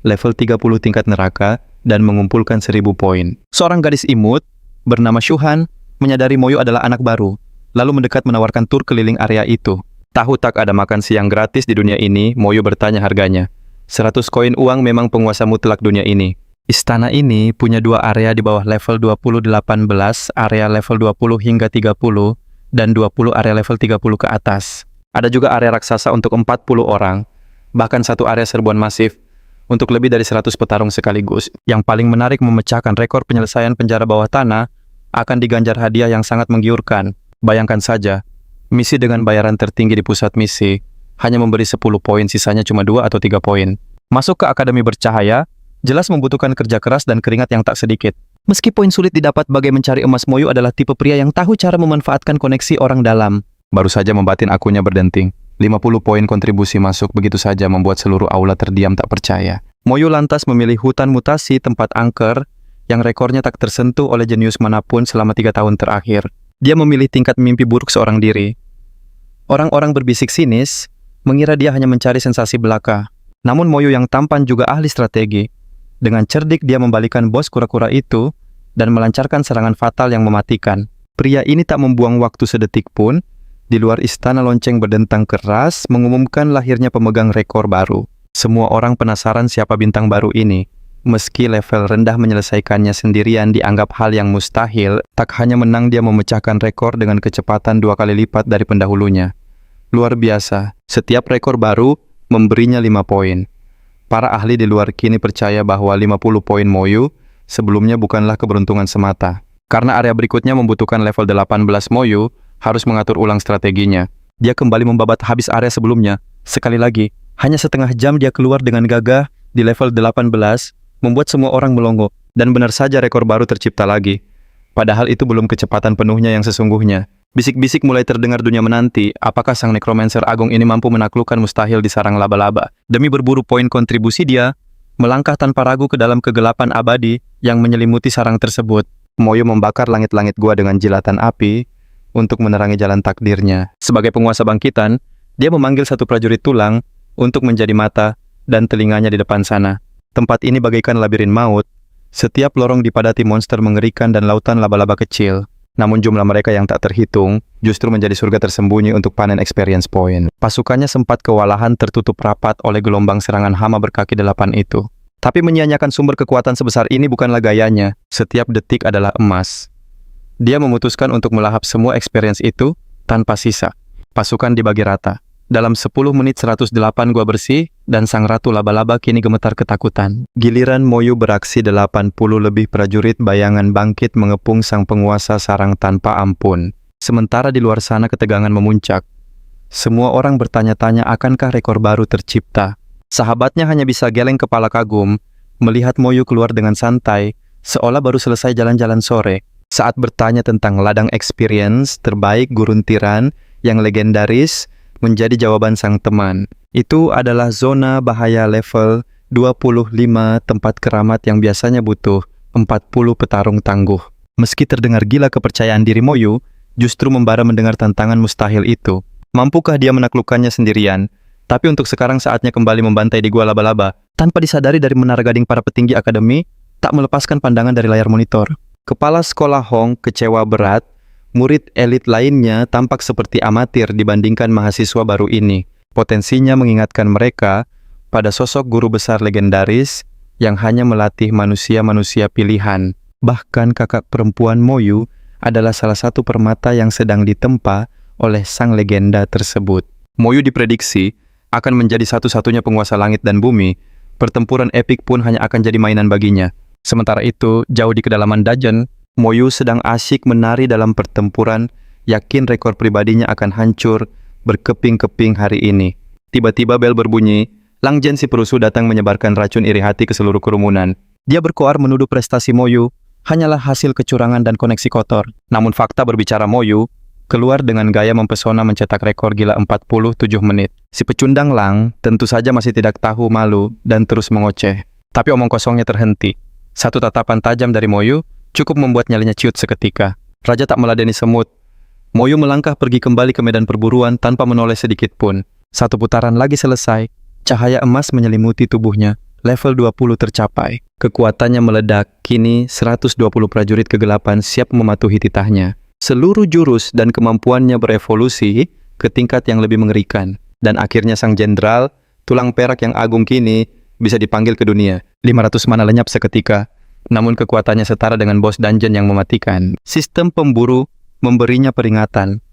Level 30 tingkat neraka dan mengumpulkan 1000 poin. Seorang gadis imut bernama Shuhan menyadari Moyu adalah anak baru, lalu mendekat menawarkan tur keliling area itu. Tahu tak ada makan siang gratis di dunia ini, Moyu bertanya harganya. 100 koin uang memang penguasa mutlak dunia ini. Istana ini punya 2 area di bawah level 20-18, area level 20 hingga 30, dan 20 area level 30 ke atas. Ada juga area raksasa untuk 40 orang, bahkan satu area serbuan masif untuk lebih dari 100 petarung sekaligus. Yang paling menarik, memecahkan rekor penyelesaian penjara bawah tanah akan diganjar hadiah yang sangat menggiurkan. Bayangkan saja, misi dengan bayaran tertinggi di pusat misi hanya memberi 10 poin, sisanya cuma 2 atau 3 poin. Masuk ke Akademi Bercahaya jelas membutuhkan kerja keras dan keringat yang tak sedikit. Meski poin sulit didapat, bagai mencari emas, Moyu adalah tipe pria yang tahu cara memanfaatkan koneksi orang dalam. Baru saja membatin akunya berdenting. 50 poin kontribusi masuk begitu saja membuat seluruh aula terdiam tak percaya. Moyu lantas memilih hutan mutasi, tempat angker yang rekornya tak tersentuh oleh jenius manapun selama 3 tahun terakhir. Dia memilih tingkat mimpi buruk seorang diri. Orang-orang berbisik sinis mengira dia hanya mencari sensasi belaka. Namun Moyo yang tampan juga ahli strategi. Dengan cerdik dia membalikan bos kura-kura itu dan melancarkan serangan fatal yang mematikan. Pria ini tak membuang waktu sedetik pun. Di luar istana lonceng berdentang keras mengumumkan lahirnya pemegang rekor baru. Semua orang penasaran siapa bintang baru ini. Meski level rendah menyelesaikannya sendirian dianggap hal yang mustahil, tak hanya menang dia memecahkan rekor dengan kecepatan 2 kali lipat dari pendahulunya. Luar biasa, setiap rekor baru memberinya 5 poin. Para ahli di luar kini percaya bahwa 50 poin Moyu sebelumnya bukanlah keberuntungan semata. Karena area berikutnya membutuhkan level 18 Moyu harus mengatur ulang strateginya. Dia kembali membabat habis area sebelumnya. Sekali lagi, hanya setengah jam dia keluar dengan gagah di level 18, membuat semua orang melongo, dan benar saja rekor baru tercipta lagi. Padahal itu belum kecepatan penuhnya yang sesungguhnya. Bisik-bisik mulai terdengar dunia menanti, apakah sang nekromancer agung ini mampu menaklukkan mustahil di sarang laba-laba. Demi berburu poin kontribusi dia, melangkah tanpa ragu ke dalam kegelapan abadi yang menyelimuti sarang tersebut. Moyo membakar langit-langit gua dengan jilatan api untuk menerangi jalan takdirnya. Sebagai penguasa bangkitan, dia memanggil satu prajurit tulang untuk menjadi mata dan telinganya di depan sana. Tempat ini bagaikan labirin maut. Setiap lorong dipadati monster mengerikan dan lautan laba-laba kecil. Namun jumlah mereka yang tak terhitung justru menjadi surga tersembunyi untuk panen experience point. Pasukannya sempat kewalahan tertutup rapat oleh gelombang serangan hama berkaki 8 itu. Tapi menyia-nyiakan sumber kekuatan sebesar ini bukanlah gayanya. Setiap detik adalah emas. Dia memutuskan untuk melahap semua experience itu tanpa sisa. Pasukan dibagi rata. Dalam 10 menit 108 gua bersih, dan sang ratu laba-laba kini gemetar ketakutan. Giliran Moyu beraksi 80 lebih prajurit bayangan bangkit mengepung sang penguasa sarang tanpa ampun. Sementara di luar sana ketegangan memuncak. Semua orang bertanya-tanya akankah rekor baru tercipta. Sahabatnya hanya bisa geleng kepala kagum, melihat Moyu keluar dengan santai, seolah baru selesai jalan-jalan sore. Saat bertanya tentang ladang experience terbaik gurun tiran yang legendaris, menjadi jawaban sang teman. Itu adalah zona bahaya level 25 tempat keramat yang biasanya butuh 40 petarung tangguh. Meski terdengar gila kepercayaan diri Moyu, justru membara mendengar tantangan mustahil itu. Mampukah dia menaklukkannya sendirian? Tapi untuk sekarang saatnya kembali membantai di gua laba-laba. Tanpa disadari dari menara gading para petinggi akademi, tak melepaskan pandangan dari layar monitor. Kepala sekolah Hong kecewa berat. Murid elit lainnya tampak seperti amatir dibandingkan mahasiswa baru ini. Potensinya mengingatkan mereka pada sosok guru besar legendaris yang hanya melatih manusia-manusia pilihan. Bahkan kakak perempuan Moyu adalah salah satu permata yang sedang ditempa oleh sang legenda tersebut. Moyu diprediksi akan menjadi satu-satunya penguasa langit dan bumi. Pertempuran epik pun hanya akan jadi mainan baginya. Sementara itu, jauh di kedalaman dungeon, Moyu sedang asyik menari dalam pertempuran, yakin rekor pribadinya akan hancur berkeping-keping hari ini. Tiba-tiba bel berbunyi, Lang Jen si perusuh datang menyebarkan racun iri hati ke seluruh kerumunan. Dia berkoar menuduh prestasi Moyu hanyalah hasil kecurangan dan koneksi kotor. Namun fakta berbicara Moyu keluar dengan gaya mempesona mencetak rekor gila 47 menit. Si pecundang Lang tentu saja masih tidak tahu malu dan terus mengoceh. Tapi omong kosongnya terhenti. Satu tatapan tajam dari Moyu cukup membuat nyalinya ciut seketika. Raja tak meladeni semut. Moyu melangkah pergi kembali ke medan perburuan tanpa menoleh sedikit pun. Satu putaran lagi selesai. Cahaya emas menyelimuti tubuhnya. Level 20 tercapai. Kekuatannya meledak. Kini 120 prajurit kegelapan siap mematuhi titahnya. Seluruh jurus dan kemampuannya berevolusi ke tingkat yang lebih mengerikan. Dan akhirnya sang jenderal, tulang perak yang agung kini, bisa dipanggil ke dunia. 500 mana lenyap seketika. Namun kekuatannya setara dengan bos dungeon yang mematikan. Sistem pemburu memberinya peringatan.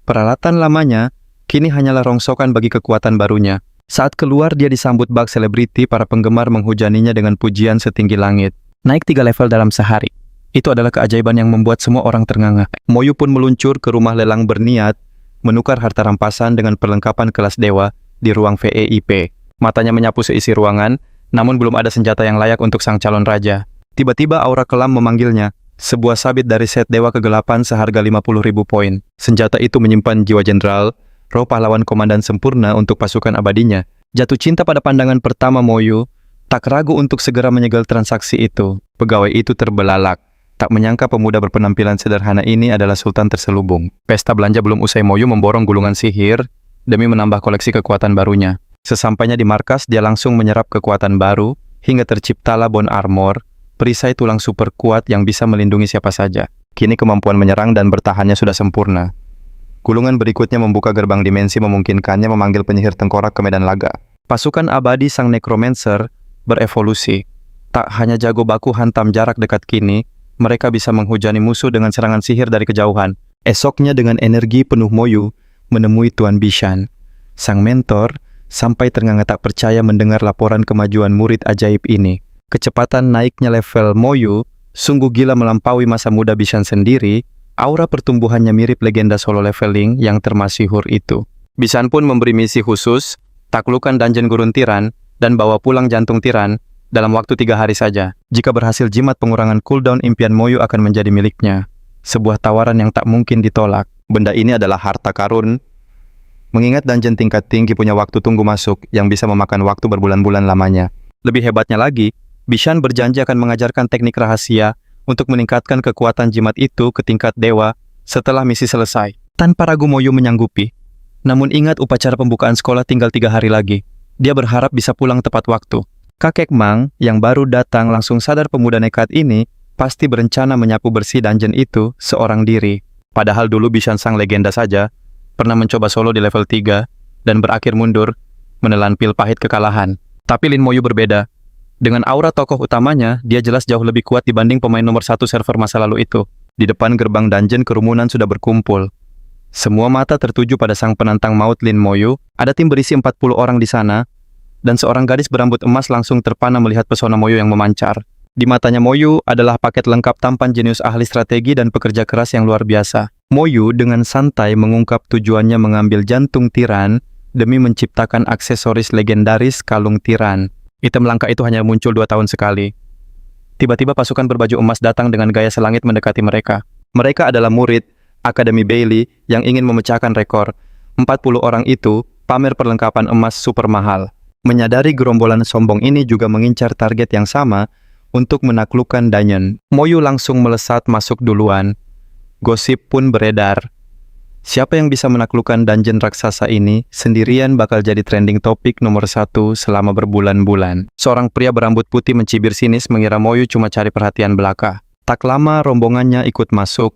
Peralatan lamanya kini hanyalah rongsokan bagi kekuatan barunya. Saat keluar dia disambut bak selebriti, para penggemar menghujaninya dengan pujian setinggi langit. Naik 3 level dalam sehari. Itu adalah keajaiban yang membuat semua orang ternganga. Moyu pun meluncur ke rumah lelang berniat menukar harta rampasan dengan perlengkapan kelas dewa di ruang VIP. Matanya menyapu seisi ruangan, namun belum ada senjata yang layak untuk sang calon raja. Tiba-tiba aura kelam memanggilnya, sebuah sabit dari set dewa kegelapan seharga 50.000 poin. Senjata itu menyimpan jiwa jenderal, roh pahlawan komandan sempurna untuk pasukan abadinya. Jatuh cinta pada pandangan pertama Moyu, tak ragu untuk segera menyegel transaksi itu. Pegawai itu terbelalak. Tak menyangka pemuda berpenampilan sederhana ini adalah sultan terselubung. Pesta belanja belum usai, Moyu memborong gulungan sihir demi menambah koleksi kekuatan barunya. Sesampainya di markas, dia langsung menyerap kekuatan baru, hingga terciptalah Bone Armor, perisai tulang super kuat yang bisa melindungi siapa saja. Kini kemampuan menyerang dan bertahannya sudah sempurna. Gulungan berikutnya membuka gerbang dimensi memungkinkannya memanggil penyihir tengkorak ke medan laga. Pasukan abadi sang Necromancer berevolusi. Tak hanya jago baku hantam jarak dekat kini, mereka bisa menghujani musuh dengan serangan sihir dari kejauhan. Esoknya dengan energi penuh Moyu, menemui Tuan Bishan. Sang mentor sampai ternganga tak percaya mendengar laporan kemajuan murid ajaib ini. Kecepatan naiknya level Moyu sungguh gila melampaui masa muda Bishan sendiri. Aura pertumbuhannya mirip legenda solo leveling yang termasyhur itu. Bishan pun memberi misi khusus, taklukkan dungeon gurun tiran, dan bawa pulang jantung tiran dalam waktu 3 hari saja. Jika berhasil jimat pengurangan cooldown, impian Moyu akan menjadi miliknya. Sebuah tawaran yang tak mungkin ditolak. Benda ini adalah harta karun. Mengingat dungeon tingkat tinggi punya waktu tunggu masuk yang bisa memakan waktu berbulan-bulan lamanya. Lebih hebatnya lagi, Bishan berjanji akan mengajarkan teknik rahasia untuk meningkatkan kekuatan jimat itu ke tingkat dewa setelah misi selesai. Tanpa ragu Moyu menyanggupi. Namun ingat upacara pembukaan sekolah tinggal 3 hari lagi. Dia berharap bisa pulang tepat waktu. Kakek Mang yang baru datang langsung sadar pemuda nekat ini pasti berencana menyapu bersih dungeon itu seorang diri. Padahal dulu Bishan sang legenda saja pernah mencoba solo di level 3 dan berakhir mundur menelan pil pahit kekalahan. Tapi Lin Moyu berbeda. Dengan aura tokoh utamanya, dia jelas jauh lebih kuat dibanding pemain nomor 1 server masa lalu itu. Di depan gerbang dungeon kerumunan sudah berkumpul. Semua mata tertuju pada sang penantang maut Lin Moyu. Ada tim berisi 40 orang di sana, dan seorang gadis berambut emas langsung terpana melihat pesona Moyu yang memancar. Di matanya Moyu adalah paket lengkap tampan jenius ahli strategi dan pekerja keras yang luar biasa. Moyu dengan santai mengungkap tujuannya mengambil jantung tiran demi menciptakan aksesoris legendaris kalung tiran. Item langka itu hanya muncul 2 tahun sekali. Tiba-tiba pasukan berbaju emas datang dengan gaya selangit mendekati mereka. Mereka adalah murid Akademi Bailey yang ingin memecahkan rekor. 40 orang itu pamer perlengkapan emas super mahal. Menyadari gerombolan sombong ini juga mengincar target yang sama untuk menaklukkan dungeon. Moyu langsung melesat masuk duluan. Gosip pun beredar. Siapa yang bisa menaklukkan dungeon raksasa ini sendirian bakal jadi trending topik nomor 1 selama berbulan-bulan. Seorang pria berambut putih mencibir sinis mengira Moyu cuma cari perhatian belaka. Tak lama rombongannya ikut masuk.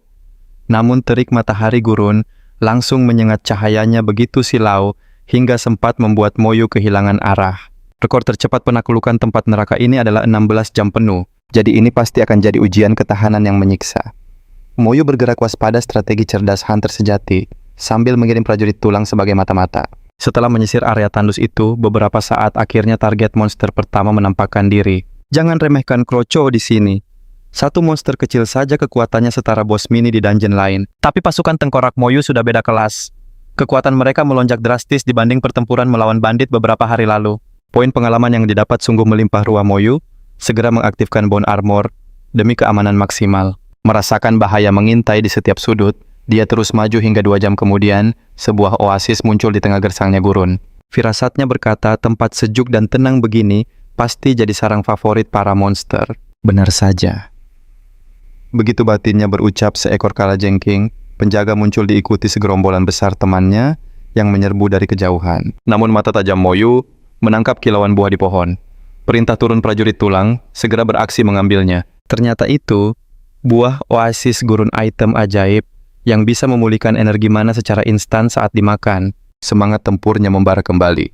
Namun terik matahari gurun langsung menyengat cahayanya begitu silau hingga sempat membuat Moyu kehilangan arah. Rekor tercepat penaklukan tempat neraka ini adalah 16 jam penuh. Jadi ini pasti akan jadi ujian ketahanan yang menyiksa. Moyu bergerak waspada strategi cerdas hunter sejati, sambil mengirim prajurit tulang sebagai mata-mata. Setelah menyisir area tandus itu, beberapa saat akhirnya target monster pertama menampakkan diri. Jangan remehkan Kroco di sini. Satu monster kecil saja kekuatannya setara bos mini di dungeon lain. Tapi pasukan tengkorak Moyu sudah beda kelas. Kekuatan mereka melonjak drastis dibanding pertempuran melawan bandit beberapa hari lalu. Poin pengalaman yang didapat sungguh melimpah ruah. Moyu segera mengaktifkan Bone Armor demi keamanan maksimal. Merasakan bahaya mengintai di setiap sudut, dia terus maju hingga 2 jam kemudian, sebuah oasis muncul di tengah gersangnya gurun. Firasatnya berkata tempat sejuk dan tenang begini pasti jadi sarang favorit para monster. Benar saja. Begitu batinnya berucap, seekor kalajengking, penjaga muncul diikuti segerombolan besar temannya yang menyerbu dari kejauhan. Namun mata tajam Moyu menangkap kilauan buah di pohon. Perintah turun prajurit tulang, segera beraksi mengambilnya. Ternyata itu buah oasis gurun item ajaib yang bisa memulihkan energi mana secara instan saat dimakan. Semangat tempurnya membara kembali.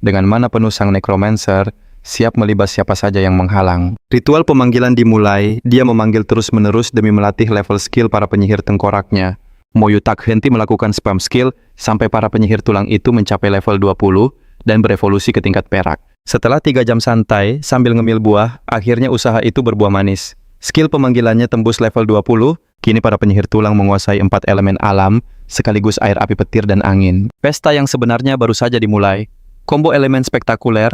Dengan mana penuh sang Necromancer, siap melibas siapa saja yang menghalang. Ritual pemanggilan dimulai, dia memanggil terus-menerus demi melatih level skill para penyihir tengkoraknya. Moyu tak henti melakukan spam skill sampai para penyihir tulang itu mencapai level 20 dan berevolusi ke tingkat perak. Setelah 3 jam santai sambil ngemil buah, akhirnya usaha itu berbuah manis. Skill pemanggilannya tembus level 20, kini para penyihir tulang menguasai 4 elemen alam, sekaligus air, api, petir, dan angin. Pesta yang sebenarnya baru saja dimulai. Combo elemen spektakuler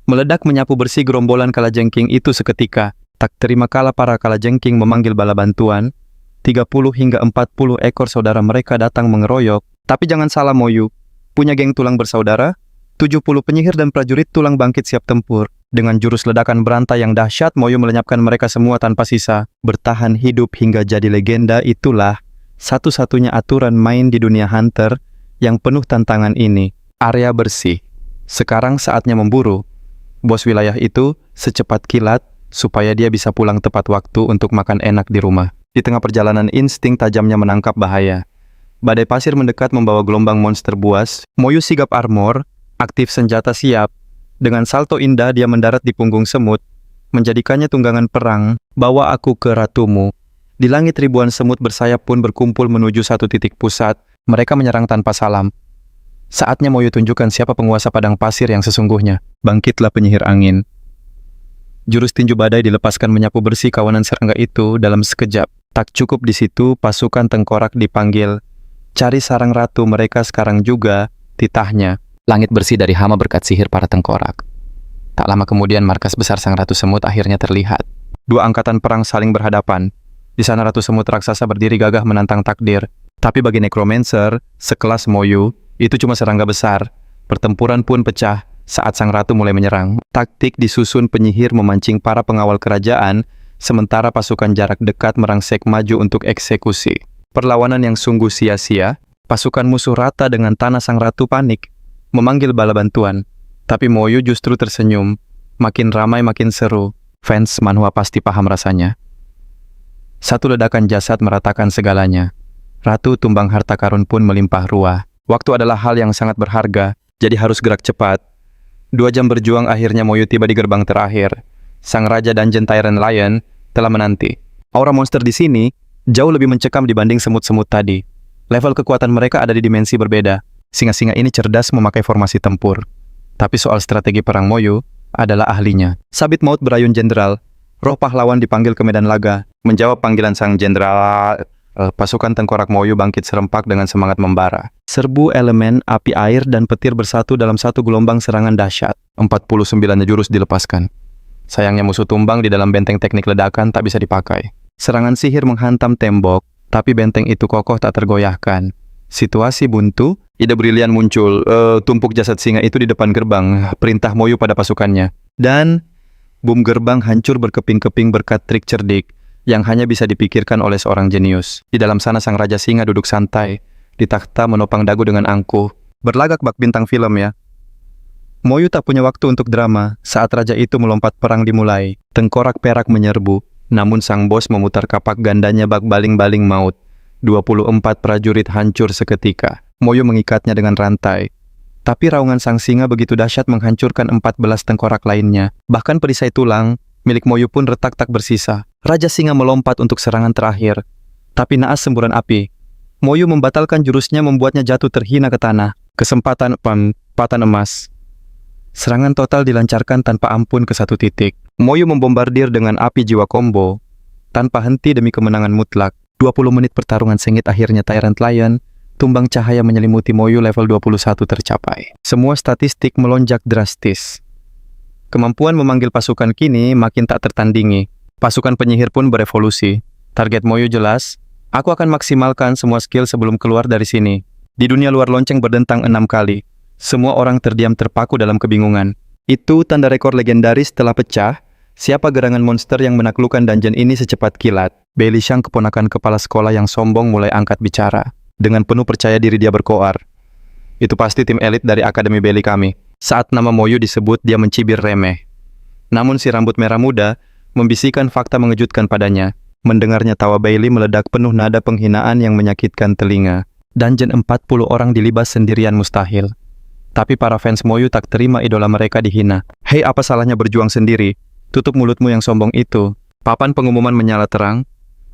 meledak menyapu bersih gerombolan kalajengking itu seketika. Tak terima kalah para kalajengking memanggil bala bantuan. 30 hingga 40 ekor saudara mereka datang mengeroyok. Tapi jangan salah Moyu, punya geng tulang bersaudara, 70 penyihir dan prajurit tulang bangkit siap tempur. Dengan jurus ledakan berantai yang dahsyat, Moyu melenyapkan mereka semua tanpa sisa. Bertahan hidup hingga jadi legenda itulah satu-satunya aturan main di dunia hunter yang penuh tantangan ini. Area bersih. Sekarang saatnya memburu. Bos wilayah itu secepat kilat supaya dia bisa pulang tepat waktu untuk makan enak di rumah. Di tengah perjalanan, insting tajamnya menangkap bahaya. Badai pasir mendekat membawa gelombang monster buas. Moyu sigap armor, aktif senjata siap. Dengan salto indah dia mendarat di punggung semut, menjadikannya tunggangan perang. Bawa aku ke ratumu. Di langit ribuan semut bersayap pun berkumpul menuju satu titik pusat. Mereka menyerang tanpa salam. Saatnya Moyu tunjukkan siapa penguasa padang pasir yang sesungguhnya. Bangkitlah penyihir angin. Jurus tinju badai dilepaskan menyapu bersih kawanan serangga itu dalam sekejap. Tak cukup di situ, pasukan tengkorak dipanggil. Cari sarang ratu mereka sekarang juga, titahnya. Langit bersih dari hama berkat sihir para tengkorak. Tak lama kemudian markas besar sang ratu semut akhirnya terlihat. Dua angkatan perang saling berhadapan. Di sana ratu semut raksasa berdiri gagah menantang takdir. Tapi bagi necromancer, sekelas Moyu, itu cuma serangga besar. Pertempuran pun pecah saat sang ratu mulai menyerang. Taktik disusun penyihir memancing para pengawal kerajaan, sementara pasukan jarak dekat merangsek maju untuk eksekusi. Perlawanan yang sungguh sia-sia, pasukan musuh rata dengan tanah sang ratu panik, memanggil bala bantuan. Tapi Moyu justru tersenyum, makin ramai makin seru. Fans manhwa pasti paham rasanya. Satu ledakan jasad meratakan segalanya. Ratu tumbang harta karun pun melimpah ruah. Waktu adalah hal yang sangat berharga, jadi harus gerak cepat. 2 jam berjuang akhirnya Moyu tiba di gerbang terakhir. Sang Raja Dungeon Tyrant Lion telah menanti. Aura monster di sini jauh lebih mencekam dibanding semut-semut tadi. Level kekuatan mereka ada di dimensi berbeda. Singa-singa ini cerdas memakai formasi tempur. Tapi soal strategi perang Moyu adalah ahlinya. Sabit maut berayun jenderal. Roh pahlawan dipanggil ke medan laga. Menjawab panggilan sang jenderal, pasukan tengkorak Moyu bangkit serempak dengan semangat membara. Serbu elemen, api air, dan petir bersatu dalam satu gelombang serangan dahsyat. 49 jurus dilepaskan. Sayangnya musuh tumbang di dalam benteng teknik ledakan tak bisa dipakai. Serangan sihir menghantam tembok, tapi benteng itu kokoh tak tergoyahkan. Situasi buntu, ide brilian muncul. Tumpuk jasad singa itu di depan gerbang, perintah Moyu pada pasukannya. Dan bom gerbang hancur berkeping-keping berkat trik cerdik yang hanya bisa dipikirkan oleh seorang jenius. Di dalam sana sang Raja Singa duduk santai, di takhta menopang dagu dengan angkuh. Berlagak bak bintang film ya. Moyu tak punya waktu untuk drama. Saat raja itu melompat, perang dimulai. Tengkorak perak menyerbu, namun sang bos memutar kapak gandanya bak baling-baling maut. 24 prajurit hancur seketika. Moyu mengikatnya dengan rantai. Tapi raungan sang singa begitu dahsyat menghancurkan 14 tengkorak lainnya. Bahkan perisai tulang milik Moyu pun retak tak bersisa. Raja Singa melompat untuk serangan terakhir. Tapi naas semburan api. Moyu membatalkan jurusnya membuatnya jatuh terhina ke tanah. Kesempatan emas. Serangan total dilancarkan tanpa ampun ke satu titik. Moyu membombardir dengan api jiwa combo. Tanpa henti demi kemenangan mutlak. 20 menit pertarungan sengit akhirnya Tyrant Lion. Tumbang cahaya menyelimuti Moyu level 21 tercapai. Semua statistik melonjak drastis. Kemampuan memanggil pasukan kini makin tak tertandingi. Pasukan penyihir pun berevolusi. Target Moyu jelas. Aku akan maksimalkan semua skill sebelum keluar dari sini. Di dunia luar lonceng berdentang 6 kali. Semua orang terdiam terpaku dalam kebingungan. Itu tanda rekor legendaris telah pecah. Siapa gerangan monster yang menaklukkan dungeon ini secepat kilat? Bailey Shang, keponakan kepala sekolah yang sombong, mulai angkat bicara. Dengan penuh percaya diri dia berkoar. Itu pasti tim elit dari Akademi Bailey kami. Saat nama Moyu disebut, dia mencibir remeh. Namun si rambut merah muda membisikkan fakta mengejutkan padanya. Mendengarnya tawa Bailey meledak penuh nada penghinaan yang menyakitkan telinga. Dungeon 40 orang dilibas sendirian mustahil. Tapi para fans Moyu tak terima idola mereka dihina. Hei, apa salahnya berjuang sendiri? Tutup mulutmu yang sombong itu. Papan pengumuman menyala terang.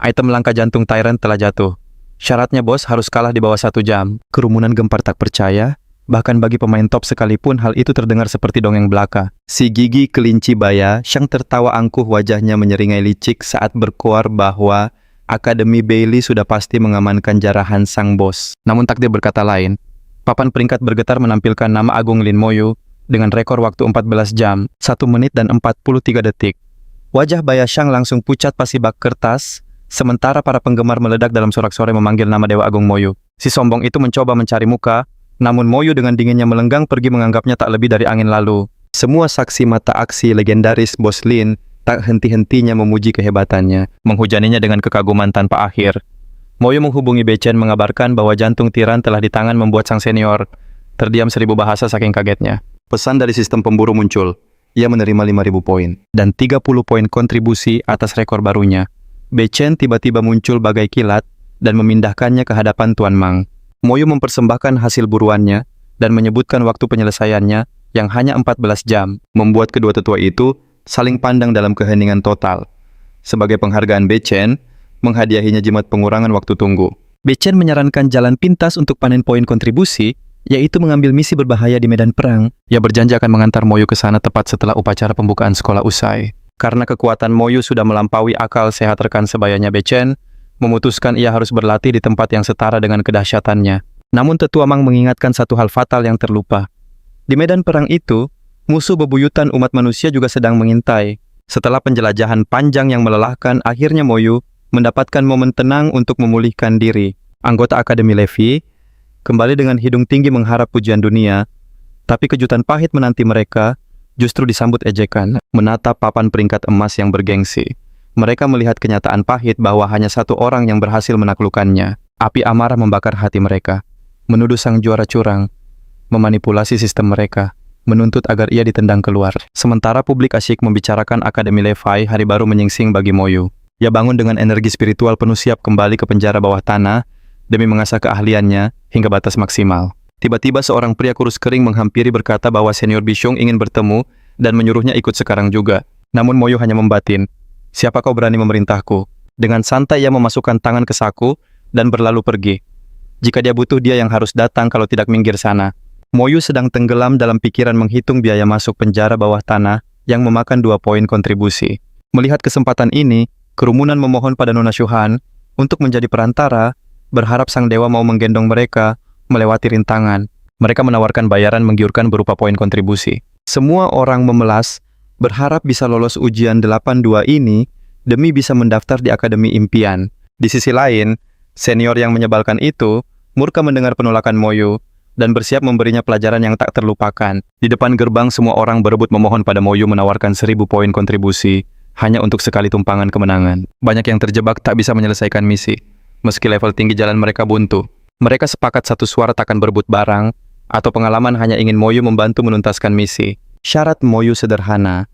Item langka jantung Tyrant telah jatuh. Syaratnya bos harus kalah di bawah 1 jam. Kerumunan gempar tak percaya. Bahkan bagi pemain top sekalipun hal itu terdengar seperti dongeng belaka. Si gigi kelinci baya, Shang tertawa angkuh, wajahnya menyeringai licik saat berkoar bahwa Akademi Bailey sudah pasti mengamankan jarahan sang bos. Namun takdir berkata lain. Papan peringkat bergetar menampilkan nama Agung Lin Moyu dengan rekor waktu 14 jam, 1 menit dan 43 detik. Wajah baya Shang langsung pucat pasi bak kertas, sementara para penggemar meledak dalam sorak-sorai memanggil nama Dewa Agung Moyu. Si sombong itu mencoba mencari muka, namun Moyu dengan dinginnya melenggang pergi menganggapnya tak lebih dari angin lalu. Semua saksi mata aksi legendaris Bos Lin tak henti-hentinya memuji kehebatannya, menghujaninya dengan kekaguman tanpa akhir. Moyu menghubungi Bechen mengabarkan bahwa jantung tiran telah di tangan membuat sang senior. terdiam 1000 bahasa saking kagetnya. Pesan dari sistem pemburu muncul. Ia menerima 5.000 poin dan 30 poin kontribusi atas rekor barunya. Bechen tiba-tiba muncul bagai kilat dan memindahkannya ke hadapan Tuan Mang. Moyu mempersembahkan hasil buruannya dan menyebutkan waktu penyelesaiannya yang hanya 14 jam, membuat kedua tetua itu saling pandang dalam keheningan total. Sebagai penghargaan Bechen, menghadiahinya jimat pengurangan waktu tunggu. Bechen menyarankan jalan pintas untuk panen poin kontribusi, yaitu mengambil misi berbahaya di medan perang. Ia berjanji akan mengantar Moyu ke sana tepat setelah upacara pembukaan sekolah usai. Karena kekuatan Moyu sudah melampaui akal sehat rekan sebayanya Bechen, memutuskan ia harus berlatih di tempat yang setara dengan kedahsyatannya. Namun tetua Mang mengingatkan satu hal fatal yang terlupa. Di medan perang itu, musuh bebuyutan umat manusia juga sedang mengintai. Setelah penjelajahan panjang yang melelahkan, akhirnya Moyu mendapatkan momen tenang untuk memulihkan diri. Anggota Akademi Levi kembali dengan hidung tinggi mengharap pujian dunia, tapi kejutan pahit menanti mereka justru disambut ejekan. Menatap papan peringkat emas yang bergengsi, mereka melihat kenyataan pahit bahwa hanya satu orang yang berhasil menaklukkannya. Api amarah membakar hati mereka, menuduh sang juara curang, memanipulasi sistem mereka, menuntut agar ia ditendang keluar. Sementara publik asyik membicarakan Akademi Levi, hari baru menyingsing bagi Moyu. Ia bangun dengan energi spiritual penuh siap kembali ke penjara bawah tanah demi mengasah keahliannya hingga batas maksimal. Tiba-tiba seorang pria kurus kering menghampiri berkata bahwa Senior Bishung ingin bertemu dan menyuruhnya ikut sekarang juga. Namun Moyu hanya membatin, "Siapa kau berani memerintahku?" Dengan santai ia memasukkan tangan ke saku dan berlalu pergi. Jika dia butuh, dia yang harus datang, kalau tidak minggir sana. Moyu sedang tenggelam dalam pikiran menghitung biaya masuk penjara bawah tanah yang memakan 2 poin kontribusi. Melihat kesempatan ini, kerumunan memohon pada Nona Shuhan untuk menjadi perantara, berharap sang dewa mau menggendong mereka melewati rintangan. Mereka menawarkan bayaran menggiurkan berupa poin kontribusi. Semua orang memelas, berharap bisa lolos ujian 82 ini demi bisa mendaftar di Akademi Impian. Di sisi lain, senior yang menyebalkan itu murka mendengar penolakan Moyu dan bersiap memberinya pelajaran yang tak terlupakan. Di depan gerbang, semua orang berebut memohon pada Moyu menawarkan 1000 poin kontribusi hanya untuk sekali tumpangan kemenangan. Banyak yang terjebak tak bisa menyelesaikan misi. Meski level tinggi jalan mereka buntu, mereka sepakat satu suara takkan berebut barang atau pengalaman, hanya ingin Moyu membantu menuntaskan misi. Syarat Moyu sederhana.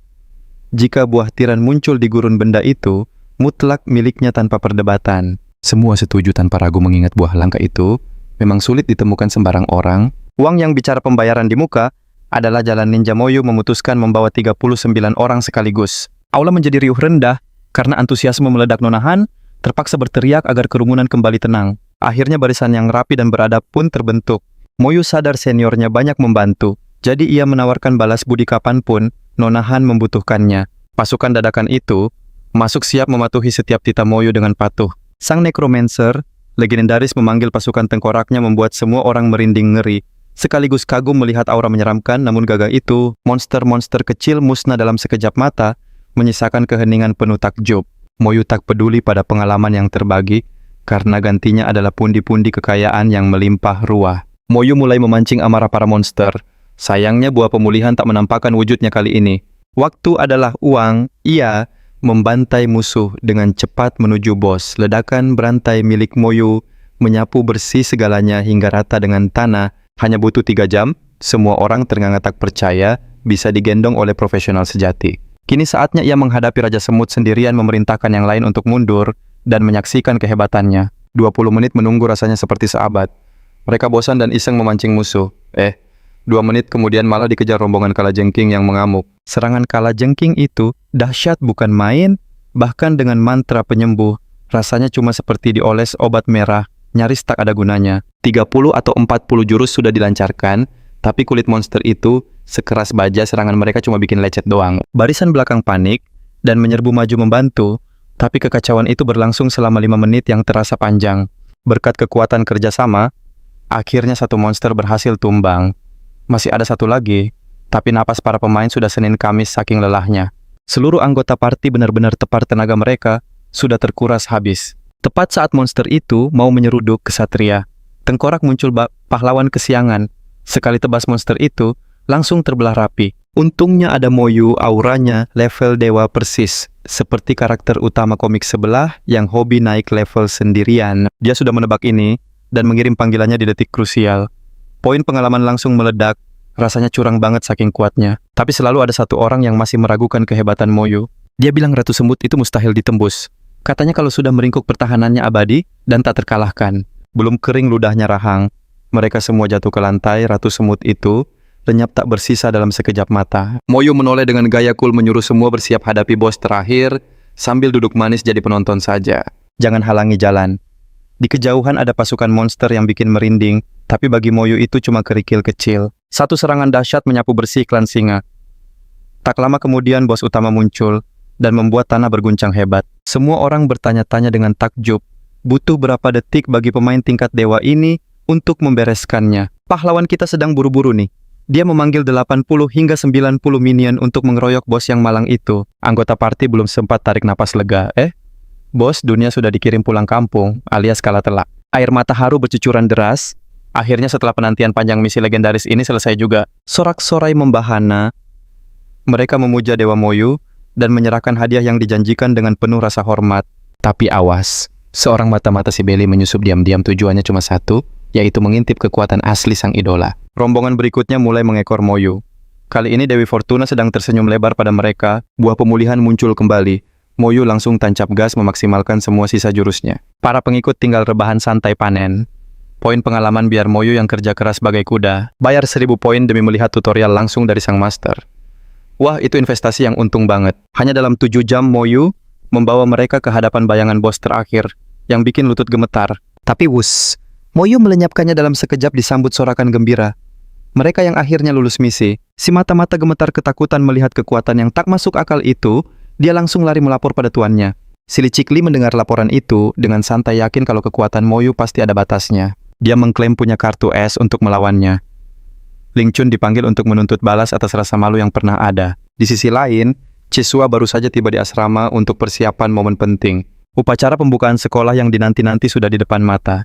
Jika buah tiran muncul di gurun benda itu, mutlak miliknya tanpa perdebatan. Semua setuju tanpa ragu, mengingat buah langka itu memang sulit ditemukan sembarang orang. Uang yang bicara pembayaran di muka adalah jalan ninja Moyu memutuskan membawa 39 orang sekaligus. Aula menjadi riuh rendah karena antusiasme meledak. Nonahan terpaksa berteriak agar kerumunan kembali tenang. Akhirnya barisan yang rapi dan beradab pun terbentuk. Moyu sadar seniornya banyak membantu, jadi ia menawarkan balas budi kapanpun Nonahan membutuhkannya. Pasukan dadakan itu masuk siap mematuhi setiap titah Moyu dengan patuh. Sang necromancer legendaris memanggil pasukan tengkoraknya, membuat semua orang merinding ngeri, sekaligus kagum melihat aura menyeramkan. Namun gagah itu, monster-monster kecil musnah dalam sekejap mata, menyisakan keheningan penuh takjub. Moyu tak peduli pada pengalaman yang terbagi, karena gantinya adalah pundi-pundi kekayaan yang melimpah ruah. Moyu mulai memancing amarah para monster. Sayangnya buah pemulihan tak menampakkan wujudnya kali ini. Waktu adalah uang. Ia membantai musuh dengan cepat menuju bos. Ledakan berantai milik Moyu menyapu bersih segalanya hingga rata dengan tanah. Hanya butuh 3 jam, semua orang ternganga tak percaya bisa digendong oleh profesional sejati. Kini saatnya ia menghadapi Raja Semut sendirian, memerintahkan yang lain untuk mundur dan menyaksikan kehebatannya. 20 menit menunggu rasanya seperti seabad. Mereka bosan dan iseng memancing musuh. 2 menit kemudian malah dikejar rombongan kalajengking yang mengamuk. Serangan kalajengking itu dahsyat bukan main, bahkan dengan mantra penyembuh. Rasanya cuma seperti dioles obat merah, nyaris tak ada gunanya. 30 atau 40 jurus sudah dilancarkan, tapi kulit monster itu sekeras baja, serangan mereka cuma bikin lecet doang. Barisan belakang panik dan menyerbu maju membantu, tapi kekacauan itu berlangsung selama 5 menit yang terasa panjang. Berkat kekuatan kerjasama, akhirnya satu monster berhasil tumbang. Masih ada satu lagi, tapi napas para pemain sudah Senin Kamis saking lelahnya. Seluruh anggota party benar-benar tepar, tenaga mereka sudah terkuras habis. Tepat saat monster itu mau menyeruduk kesatria, tengkorak muncul pahlawan kesiangan. Sekali tebas monster itu langsung terbelah rapi. Untungnya ada Moyu, auranya level dewa persis, seperti karakter utama komik sebelah yang hobi naik level sendirian. Dia sudah menebak ini dan mengirim panggilannya di detik krusial. Poin pengalaman langsung meledak, rasanya curang banget saking kuatnya. Tapi selalu ada satu orang yang masih meragukan kehebatan Moyo. Dia bilang Ratu Semut itu mustahil ditembus. Katanya kalau sudah meringkuk pertahanannya abadi dan tak terkalahkan. Belum kering ludahnya rahang, mereka semua jatuh ke lantai. Ratu Semut itu lenyap tak bersisa dalam sekejap mata. Moyo menoleh dengan gaya cool menyuruh semua bersiap hadapi bos terakhir, sambil duduk manis jadi penonton saja. Jangan halangi jalan. Di kejauhan ada pasukan monster yang bikin merinding, tapi bagi Moyo itu cuma kerikil kecil. Satu serangan dahsyat menyapu bersih klan singa. Tak lama kemudian bos utama muncul dan membuat tanah berguncang hebat. Semua orang bertanya-tanya dengan takjub, butuh berapa detik bagi pemain tingkat dewa ini untuk membereskannya. Pahlawan kita sedang buru-buru nih. Dia memanggil 80 hingga 90 minion untuk mengeroyok bos yang malang itu. Anggota party belum sempat tarik napas lega. Bos, dunia sudah dikirim pulang kampung, alias kalah telak. Air mata haru bercucuran deras. Akhirnya setelah penantian panjang misi legendaris ini selesai juga. Sorak-sorai membahana. Mereka memuja Dewa Moyo dan menyerahkan hadiah yang dijanjikan dengan penuh rasa hormat. Tapi awas, seorang mata-mata si Beli menyusup diam-diam, tujuannya cuma satu, yaitu mengintip kekuatan asli sang idola. Rombongan berikutnya mulai mengekor Moyo. Kali ini Dewi Fortuna sedang tersenyum lebar pada mereka. Buah pemulihan muncul kembali. Moyo langsung tancap gas memaksimalkan semua sisa jurusnya. Para pengikut tinggal rebahan santai panen. Poin pengalaman biar Moyo yang kerja keras bagai kuda. Bayar 1000 poin demi melihat tutorial langsung dari sang master. Wah, itu investasi yang untung banget. Hanya dalam 7 jam Moyo membawa mereka ke hadapan bayangan bos terakhir, yang bikin lutut gemetar. Tapi wus, Moyo melenyapkannya dalam sekejap disambut sorakan gembira. Mereka yang akhirnya lulus misi. Si mata-mata gemetar ketakutan melihat kekuatan yang tak masuk akal itu, dia langsung lari melapor pada tuannya. Si Licikli mendengar laporan itu dengan santai yakin kalau kekuatan Moyo pasti ada batasnya. Dia mengklaim punya kartu es untuk melawannya. Ling Chun dipanggil untuk menuntut balas atas rasa malu yang pernah ada. Di sisi lain, Cisua baru saja tiba di asrama untuk persiapan momen penting. Upacara pembukaan sekolah yang dinanti-nanti sudah di depan mata.